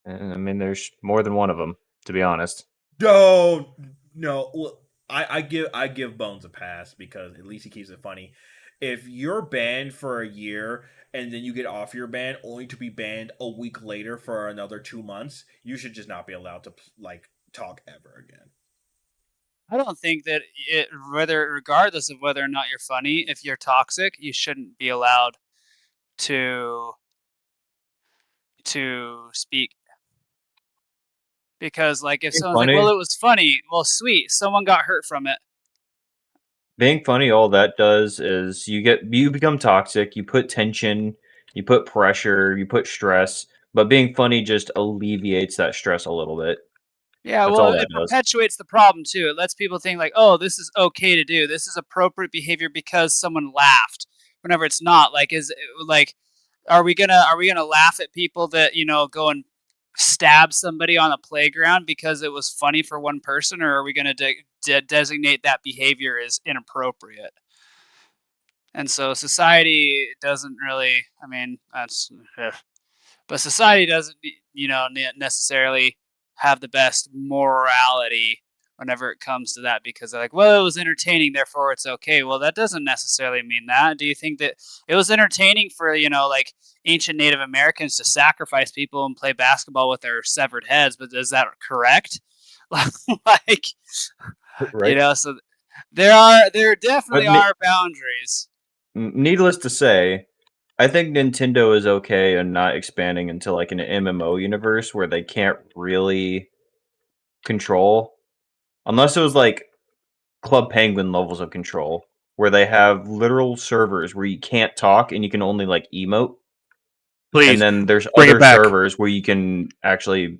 And, I mean, there's more than one of them, to be honest. No. Well, I give Bones a pass because at least he keeps it funny. If you're banned for a year and then you get off your ban only to be banned a week later for another 2 months, you should just not be allowed to talk ever again. I don't think that regardless of whether or not you're funny, if you're toxic, you shouldn't be allowed to speak. Because like if Being someone's like, funny- well, it was funny, well, sweet, someone got hurt from it. Being funny, all that does is you become toxic, you put tension, you put pressure, you put stress, but being funny just alleviates that stress a little bit. Yeah, That's well, all that it does. perpetuates the problem too. It lets people think like, "Oh, this is okay to do. This is appropriate behavior because someone laughed." Whenever it's not, like, like, are we gonna laugh at people that go and stab somebody on a playground because it was funny for one person, or are we gonna designate that behavior as inappropriate? And so society doesn't really. I mean, that's. But society doesn't necessarily have the best morality whenever it comes to that, because they're like, well, it was entertaining, therefore it's okay. Well, that doesn't necessarily mean that. Do you think that it was entertaining for like ancient Native Americans to sacrifice people and play basketball with their severed heads? But is that correct? Like, Right. so there But definitely are boundaries. needless to say, I think Nintendo is okay and not expanding into like an MMO universe where they can't really control, unless it was like Club Penguin levels of control, where they have literal servers where you can't talk and you can only like emote, and Please then there's bring it other back. servers where you can actually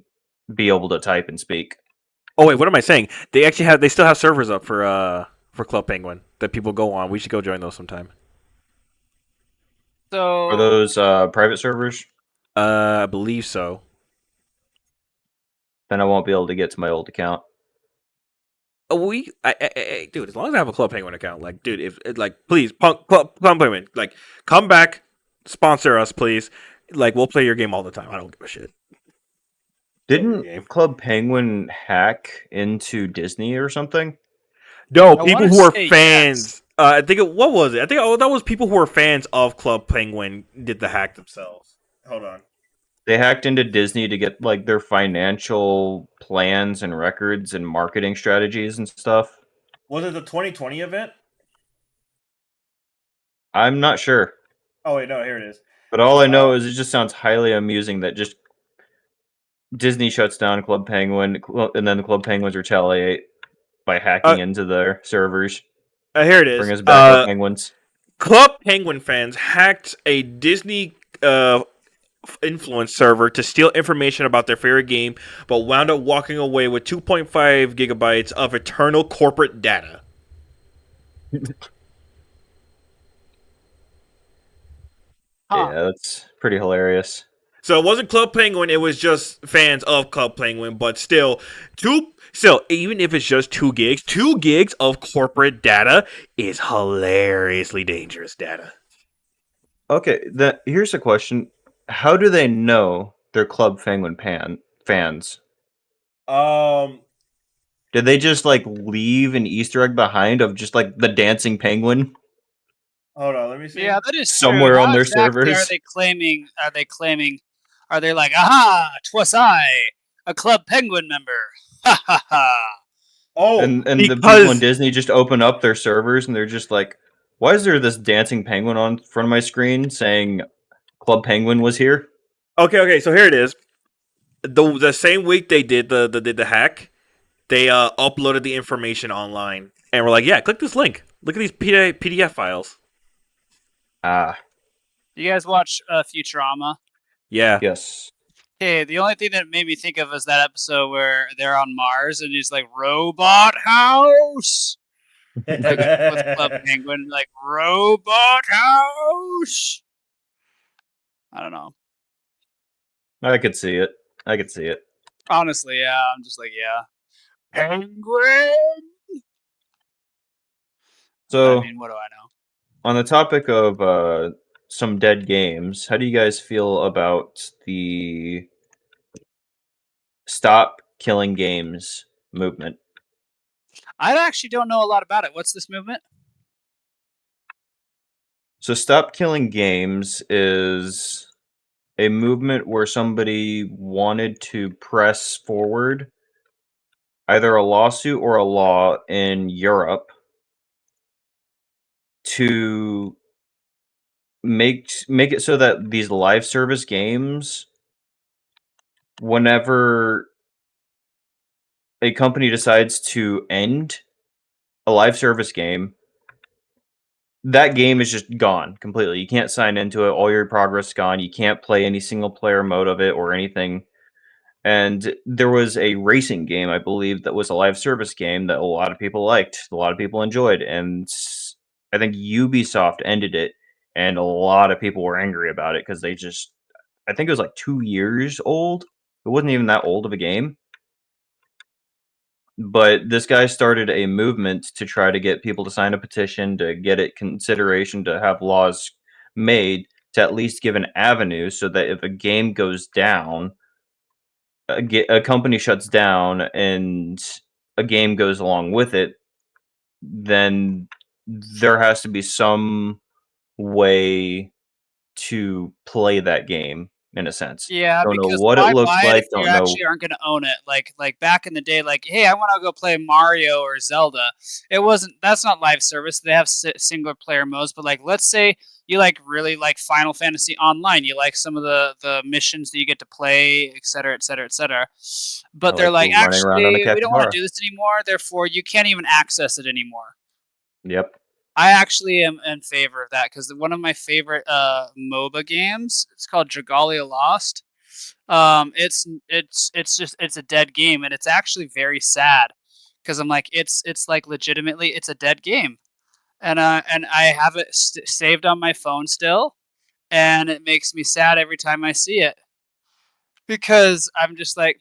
be able to type and speak. Oh wait, what am I saying? They still have servers up for Club Penguin that people go on. We should go join those sometime. Are So those private servers? I believe so. Then I won't be able to get to my old account. Dude, as long as I have a Club Penguin account, like, dude, if like, please, Club Penguin, like, come back, sponsor us, please. Like, we'll play your game all the time. I don't give a shit. Didn't Game. Club Penguin hack into Disney or something? No, I people wanna who are say fans. I think what was it? I think that was people who were fans of Club Penguin did the hack themselves. Hold on. They hacked into Disney to get like their financial plans and records and marketing strategies and stuff. Was it the 2020 event? I'm not sure, Oh wait, no, here it is. but all I know is it just sounds highly amusing that just Disney shuts down Club Penguin, and then the Club Penguins retaliate by hacking into their servers. Here it is. Bring us back our penguins. Club Penguin fans hacked a Disney influence server to steal information about their favorite game, but wound up walking away with 2.5 gigabytes of eternal corporate data. Huh. Yeah, that's pretty hilarious. So it wasn't Club Penguin; it was just fans of Club Penguin. But still, even if it's just 2 gigs of corporate data is hilariously dangerous data. Okay, here's a question: how do they know they're Club Penguin fans? Did they just like leave an Easter egg behind of just like the dancing penguin Hold on, let me see. Yeah, that is true. somewhere How on their exactly servers? Are they claiming? Are they like, aha, 'twas I, a Club Penguin member? Ha ha ha. Oh, And the people in Because Disney just open up their servers and they're just like, why is there this dancing penguin on front of my screen saying Club Penguin was here? okay, so here it is. The same week they did the hack, they uploaded the information online and were like, yeah, click this link. Look at these PDF files. Ah, You guys watch Futurama? Yeah. yes. Okay, the only thing that made me think of is that episode where they're on Mars and he's like, Robot House! Like, with Club Penguin, like, Robot House! I don't know. I could see it. I could see it. Honestly, yeah, I'm just like, yeah. Penguin! But I So, mean, what do I know? on the topic of some dead games, how do you guys feel about the Stop Killing Games movement? I actually don't know a lot about it. What's this movement? So, Stop Killing Games is a movement where somebody wanted to press forward either a lawsuit or a law in Europe to make it so that these live service games, whenever a company decides to end a live service game, that game is just gone completely. You can't sign into it. All your progress is gone. You can't play any single player mode of it or anything. And there was a racing game, I believe, that was a live service game that a lot of people liked, a lot of people enjoyed, and I think Ubisoft ended it, and a lot of people were angry about it because I think it was like 2 years old. It wasn't even that old of a game. But this guy started a movement to try to get people to sign a petition, to get it consideration, to have laws made to at least give an avenue so that if a game goes down, a company shuts down and a game goes along with it, then there has to be some way to play that game in a sense. Yeah, Don't know because what it why looks buy it if like, you don't know. actually aren't going to own it? Like back in the day, like, hey, I want to go play Mario or Zelda. It wasn't. That's not live service. They have single player modes, but like, let's say you like really like Final Fantasy Online. You like some of the missions that you get to play, et cetera, et cetera, et cetera. I But they're like like, running around on a actually, we don't want capybara. to do this anymore. Therefore, you can't even access it anymore. Yep. I actually am in favor of that because one of my favorite MOBA games. It's called Dragalia Lost. It's a dead game, and it's actually very sad because I'm like it's like legitimately it's a dead game, and I have it saved on my phone still, and it makes me sad every time I see it because I'm just like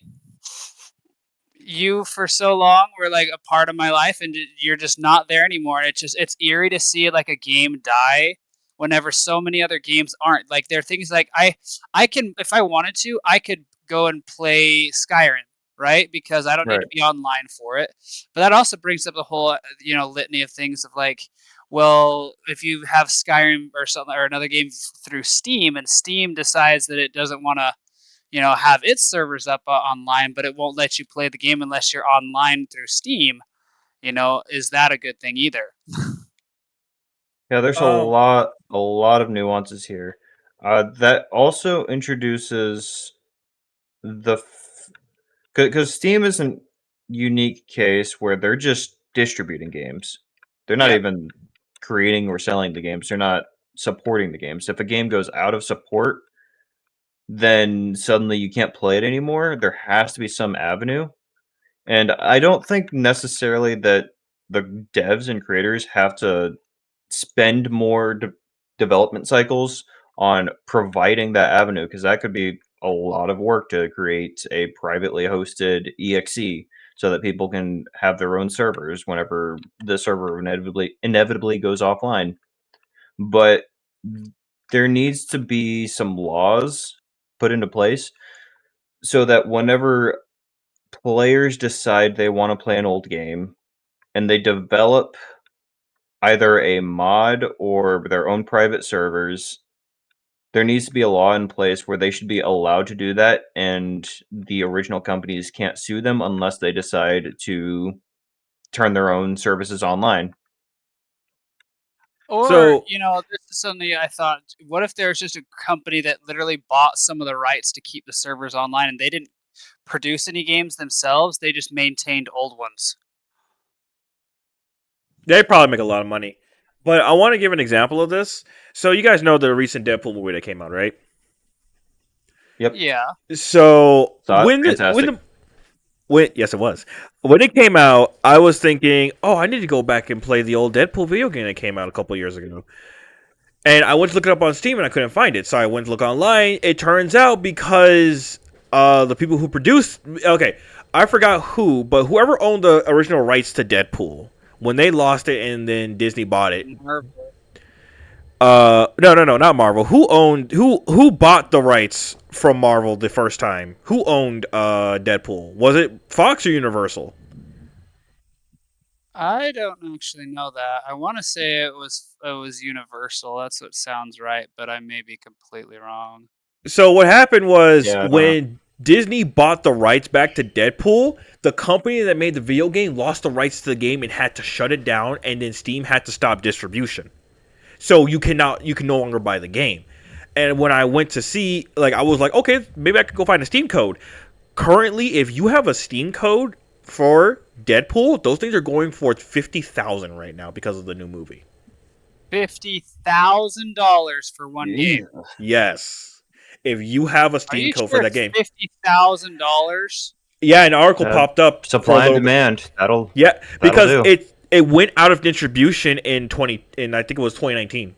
you for so long were like a part of my life and you're just not there anymore. It's eerie to see like a game die whenever so many other games aren't. Like there are things like I can if I wanted to, I could go and play Skyrim, right? Because I don't need Right. to be online for it. But that also brings up the whole litany of things of like, well, if you have Skyrim or something or another game through Steam and Steam decides that it doesn't want to have its servers up online, but it won't let you play the game unless you're online through Steam. Is that a good thing either? Yeah, there's Um, a lot of nuances here. That also introduces the because Steam is a unique case where they're just distributing games. They're not Yep. even creating or selling the games. They're not supporting the games. If a game goes out of support, then suddenly you can't play it anymore. There has to be some avenue. And I don't think necessarily that the devs and creators have to spend more development cycles on providing that avenue because that could be a lot of work to create a privately hosted exe so that people can have their own servers whenever the server inevitably goes offline. But there needs to be some laws put into place so that whenever players decide they want to play an old game and they develop either a mod or their own private servers, there needs to be a law in place where they should be allowed to do that, and the original companies can't sue them unless they decide to turn their own services online. Or, so this is something I thought, what if there's just a company that literally bought some of the rights to keep the servers online and they didn't produce any games themselves, they just maintained old ones? they probably make a lot of money. But I want to give an example of this. So you guys know the recent Deadpool movie that came out, right? Yep. Yeah. So Saw it. Fantastic. yes, it was. When it came out, I was thinking, oh, I need to go back and play the old Deadpool video game that came out a couple years ago. And I went to look it up on Steam and I couldn't find it. So I went to look online. It turns out because the people who produced, okay, I forgot who, but whoever owned the original rights to Deadpool, when they lost it and then Disney bought it. Marvel. No, not Marvel. Who bought the rights from Marvel the first time? Who owned Deadpool? Was it Fox or Universal? I don't actually know that. I want to say it was Universal. That's what sounds right, but I may be completely wrong. So what happened was Yeah, I don't know. when Disney bought the rights back to Deadpool, the company that made the video game lost the rights to the game and had to shut it down, and then Steam had to stop distribution. So you can no longer buy the game. And when I went to see, like, I was like, okay, maybe I could go find a Steam code. Currently, if you have a Steam code for Deadpool, those things are going for 50,000 right now because of the new movie. $50,000 for one game. Yes. if you have a Are Steam you code sure for that it's game. $50,000? Yeah, an article popped up for a Supply and little bit. demand. That'll Yeah, because do. it went out of distribution in I think it was 2019.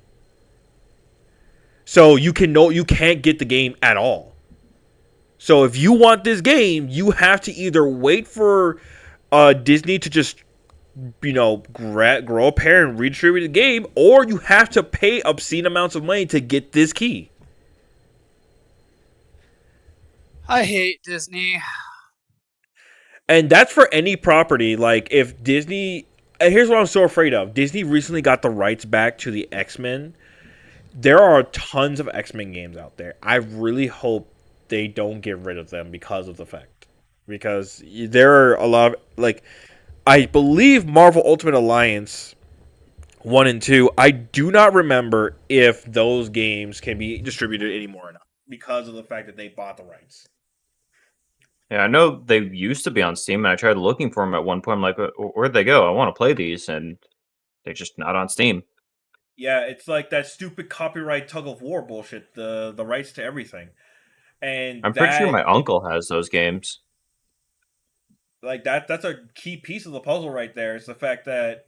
So you can't get the game at all. So if you want this game, you have to either wait for Disney to just grow a pair and redistribute the game, or you have to pay obscene amounts of money to get this key. I hate Disney. And that's for any property. Like if Disney, here's what I'm so afraid of. Disney recently got the rights back to the X-Men. There are tons of X-Men games out there. I really hope they don't get rid of them because of the fact. Because there are a lot of, like, I believe Marvel Ultimate Alliance 1 and 2, I do not remember if those games can be distributed anymore or not. Because of the fact that they bought the rights. Yeah, I know they used to be on Steam, and I tried looking for them at one point. I'm like, where'd they go? I want to play these, and they're just not on Steam. Yeah, it's like that stupid copyright tug of war bullshit. The rights to everything, and I'm pretty sure my uncle has those games. That's a key piece of the puzzle right there. Is the fact that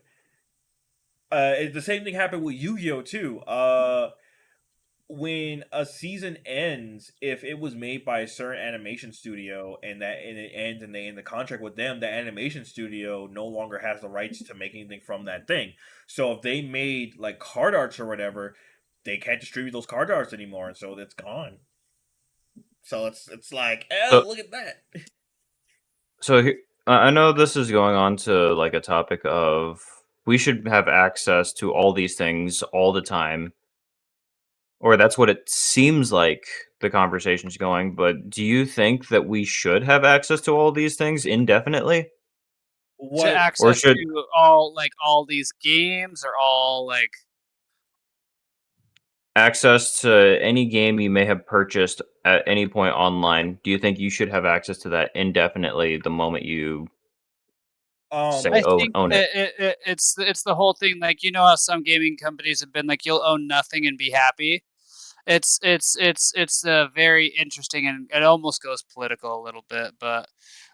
the same thing happened with Yu-Gi-Oh too. When a season ends, if it was made by a certain animation studio and it ends and they end the contract with them, the animation studio no longer has the rights to make anything from that thing. So if they made like card arts or whatever, they can't distribute those card arts anymore, and so it's gone. So it's like, look at that. So I know this is going on to like a topic of we should have access to all these things all the time. Or that's what it seems like the conversation's going, but do you think that we should have access to all these things indefinitely? To What Or access should to all these games or all like access to any game you may have purchased at any point online, do you think you should have access to that indefinitely the moment you say I own, think own it? it's the whole thing. Like, you know how some gaming companies have been like, you'll own nothing and be happy. It's very interesting, and it almost goes political a little bit. But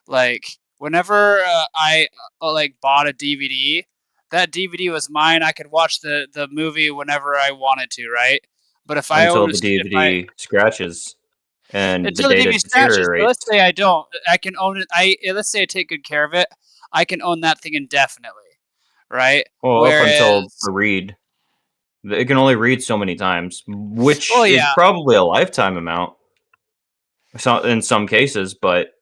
like, whenever I like bought a DVD, that DVD was mine. I could watch the movie whenever I wanted to, right? But if I Until own the if I DVD scratches and the until the data DVD scratches. So let's deteriorates. say I don't. I can own it. Let's say I take good care of it. I can own that thing indefinitely, right? Well, up until Whereas, a read. It can only read so many times, which well, is yeah, probably a lifetime amount in some cases, but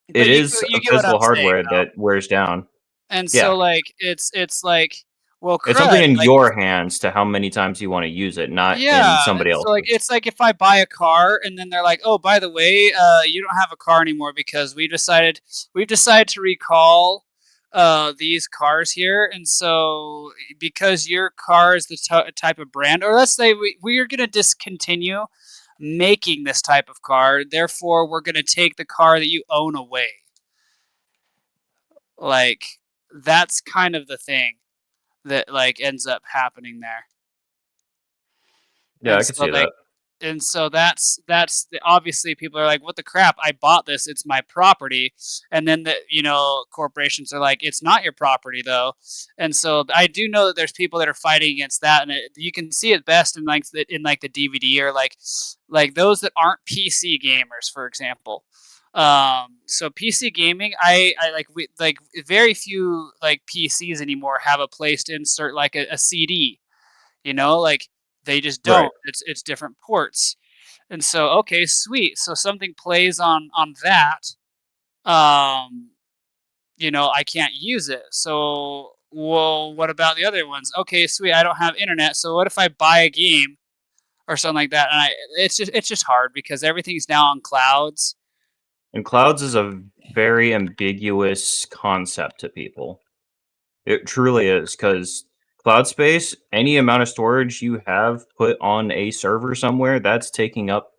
it but is a you get what physical I'm saying, hardware though. that wears down. And Yeah. so like it's like, well, It's something crud, in like, your hands to how many times you want to use it, not in yeah. somebody And so like else's. it's like if I buy a car and then they're like, oh, by the way, you don't have a car anymore because we've decided to recall these cars here, and so because your car is the type of brand, or let's say we are going to discontinue making this type of car, therefore we're going to take the car that you own away. Like, that's kind of the thing that like ends up happening there. Yeah, And I could so see like that. and so obviously people are like, what the crap, I bought this, it's my property. And then corporations are like, it's not your property though. And so I do know that there's people that are fighting against that, and you can see it best in like the DVD, or like those that aren't PC gamers, for example. So PC gaming, I like, we like very few like PCs anymore have a place to insert like a CD, like they just Right. don't. It's different ports. And so, okay, sweet. So something plays on that. Um, I can't use it. So, well, what about the other ones? Okay, sweet. I don't have internet. So what if I buy a game or something like that? And it's just hard because everything's now on clouds. And clouds is a very ambiguous concept to people. It truly is, because cloud space, any amount of storage you have put on a server somewhere, that's taking up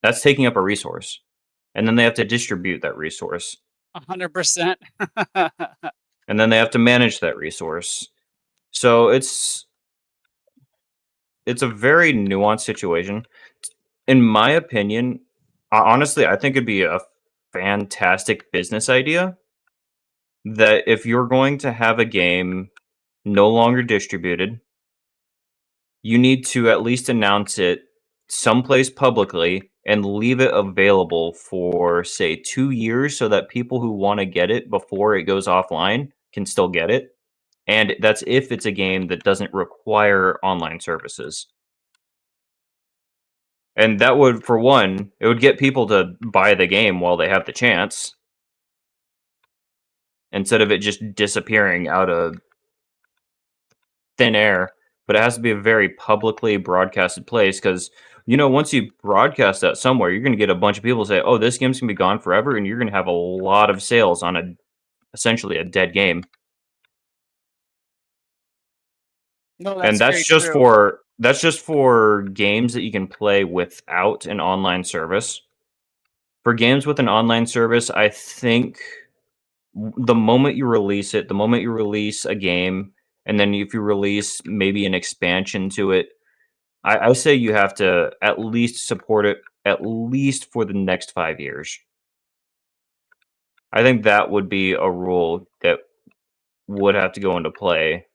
a resource. And then they have to distribute that resource. 100%. And then they have to manage that resource. So it's a very nuanced situation. in my opinion, honestly, I think it'd be a fantastic business idea that if you're going to have a game no longer distributed, you need to at least announce it someplace publicly and leave it available for, say, 2 years so that people who want to get it before it goes offline can still get it. And that's if it's a game that doesn't require online services. And that would, for one, it would get people to buy the game while they have the chance instead of it just disappearing out of thin air. But it has to be a very publicly broadcasted place because, once you broadcast that somewhere, you're going to get a bunch of people say, oh, this game's going to be gone forever. And you're going to have a lot of sales on essentially a dead game. No, And that's very true. that's just for games that you can play without an online service. For games with an online service, I think the moment you release it, the moment you release a game, and then if you release maybe an expansion to it, I say you have to at least support it at least for the next 5 years. I think that would be a rule that would have to go into play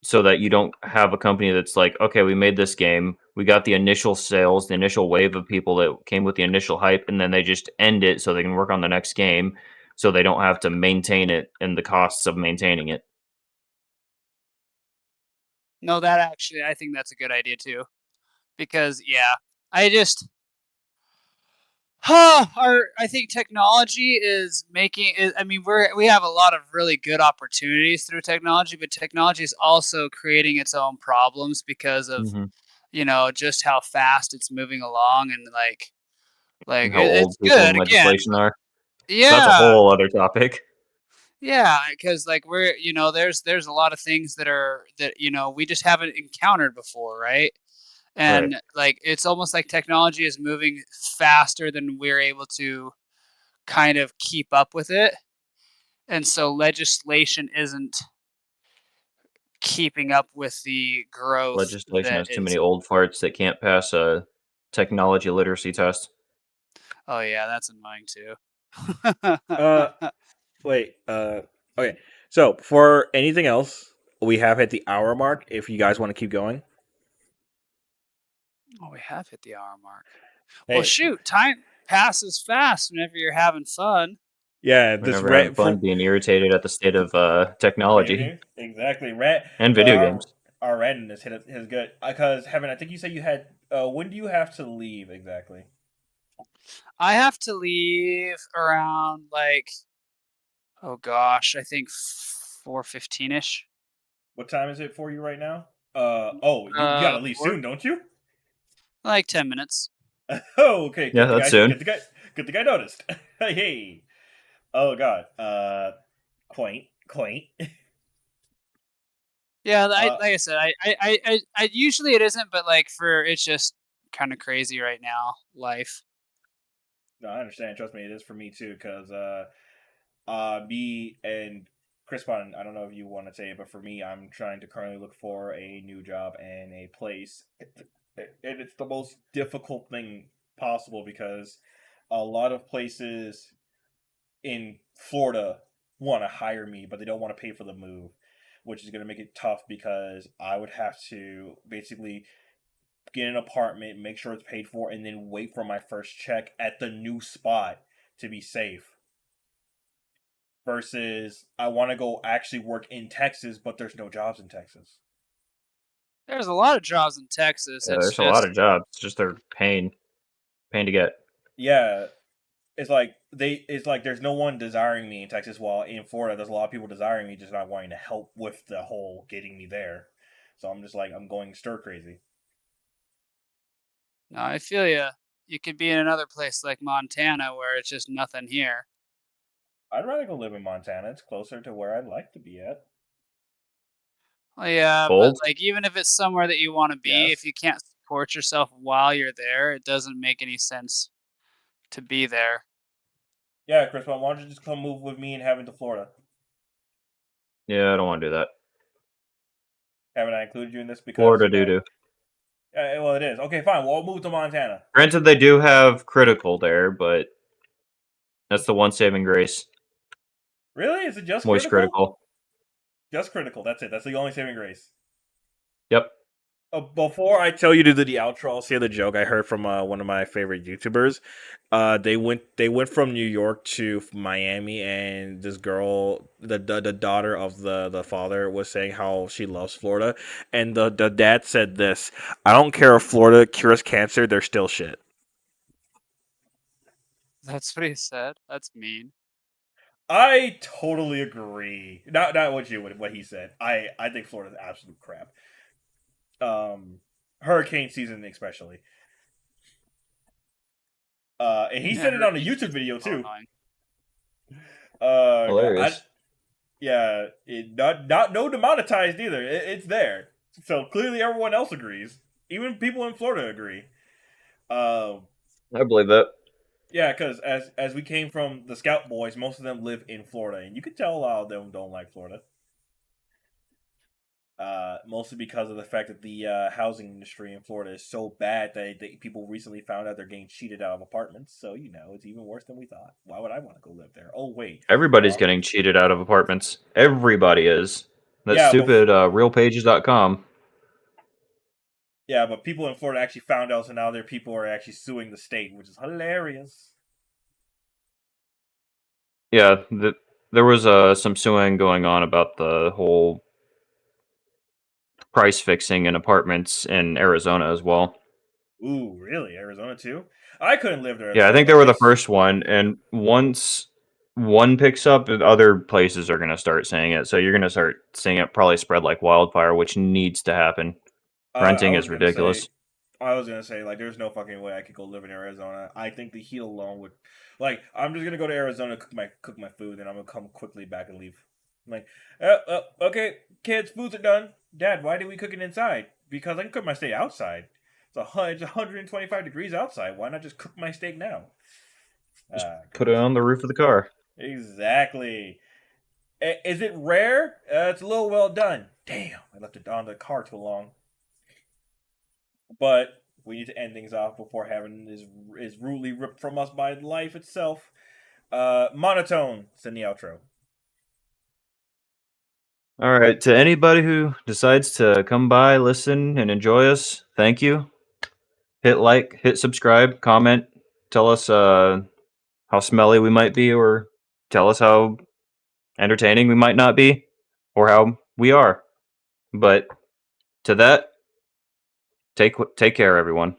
so that you don't have a company that's like, okay, we made this game, we got the initial sales, the initial wave of people that came with the initial hype, and then they just end it so they can work on the next game so they don't have to maintain it and the costs of maintaining it. No, that actually, I think that's a good idea too. Because yeah, I just, I think technology is making. I mean, we have a lot of really good opportunities through technology, but technology is also creating its own problems because of Mhm. just how fast it's moving along and And how it's old people in good again. legislation are. That's a Yeah, whole other topic. yeah, because like we're there's a lot of things that we just haven't encountered before, right? Right. And like it's almost like technology is moving faster than we're able to kind of keep up with it, and so legislation isn't keeping up with the growth Legislation that has too many is. old farts that can't pass a technology literacy test. Oh yeah, that's annoying too. Uh, wait. Okay. So for anything else, we have hit the hour mark. If you guys want to keep going, Oh, we have hit the hour mark. Well, hey, shoot, time passes fast whenever you're having fun. yeah, We're this never having for fun being irritated at the state of Video technology games, exactly. and video games. Our randomness hit is good because Heaven. I think you said you had. When do you have to leave exactly? I have to leave around oh gosh, I think 4:15 ish. What time is it for you right now? Oh, you gotta leave Four, soon, don't you? like 10 minutes. Oh, okay. Yeah, Good thing that's soon. Good thing I noticed. Hey. Oh God. Quaint. Yeah, Uh, like I said, I usually it isn't, but like for it's just kind of crazy right now, life. no, I understand. Trust me, it is for me too. Because me and Chris Pond, I don't know if you want to say it, but for me, I'm trying to currently look for a new job and a place, and it's the most difficult thing possible because a lot of places in Florida want to hire me, but they don't want to pay for the move, which is going to make it tough because I would have to basically get an apartment, make sure it's paid for, and then wait for my first check at the new spot to be safe. Versus, I want to go actually work in Texas, but there's no jobs in Texas. There's a lot of jobs in Texas. Yeah, It's there's a lot just of jobs. It's just they're pain to get. Yeah, it's like there's no one desiring me in Texas, while in Florida there's a lot of people desiring me, just not wanting to help with the whole getting me there. So I'm just like I'm going stir crazy. no, I feel you. You could be in another place like Montana where it's just nothing here. I'd rather go live in Montana. It's closer to where I'd like to be at. Well, yeah, but Cold? like even if it's somewhere that you want to be, if Yes. you can't support yourself while you're there, it doesn't make any sense to be there. Yeah, Chris, why don't you just come move with me and Heaven to Florida? Yeah, I don't want to do that. Haven't I included you in this because Florida you doo know doo. Well, it is. Okay, fine. We'll move to Montana. Granted, they do have critical there, but that's the one saving grace. Really? Is it just Moist critical? critical. Just critical. That's it. That's the only saving grace. Yep. Before I tell you to do the outro, I'll say the joke I heard from one of my favorite YouTubers. They went from New York to Miami, and this girl, the daughter of the father, was saying how she loves Florida, and the dad said this: "I don't care if Florida cures cancer, they're still shit." That's what he said. That's mean. I totally agree. Not what he said. I think Florida's absolute crap. Hurricane season especially. And he said it on a YouTube video too. Hilarious. Not no demonetized either. It's there, so clearly everyone else agrees. Even people in Florida agree. I believe that. Yeah, because as we came from the Scout Boys, most of them live in Florida, and you can tell a lot of them don't like Florida. Mostly because of the fact that the housing industry in Florida is so bad that people recently found out they're getting cheated out of apartments. So it's even worse than we thought. Why would I want to go live there? Oh wait, Everybody's getting cheated out of apartments. Everybody is. That Yeah, stupid realpages.com. Yeah, but people in Florida actually found out, so now their people are actually suing the state, which is hilarious. Yeah, there was some suing going on about the whole price fixing in apartments in Arizona as well. Ooh, really? Arizona too? I couldn't live there. Yeah, I think they were the first one, and once one picks up, other places are going to start saying it. So you're going to start seeing it probably spread like wildfire, which needs to happen. Renting is ridiculous. I was gonna say, like, there's no fucking way I could go live in Arizona. I think the heat alone would, like, I'm just gonna go to Arizona, cook my food, and I'm gonna come quickly back and leave. I'm like, okay, kids, foods are done. Dad, why did we cook it inside? Because I can cook my steak outside. It's 125 degrees outside. Why not just cook my steak now? Put it on the roof of the car. Exactly. Is it rare? It's a little well done. Damn, I left it on the car too long. But we need to end things off before having is rudely ripped from us by life itself. Monotone, send the outro. All right, to anybody who decides to come by, listen, and enjoy us, thank you. Hit like, hit subscribe, comment, tell us how smelly we might be, or tell us how entertaining we might not be, or how we are. But to that, take care, everyone.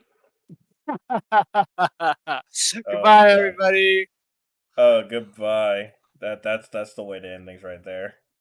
Goodbye, everybody. Oh, goodbye. That's the way to end things right there.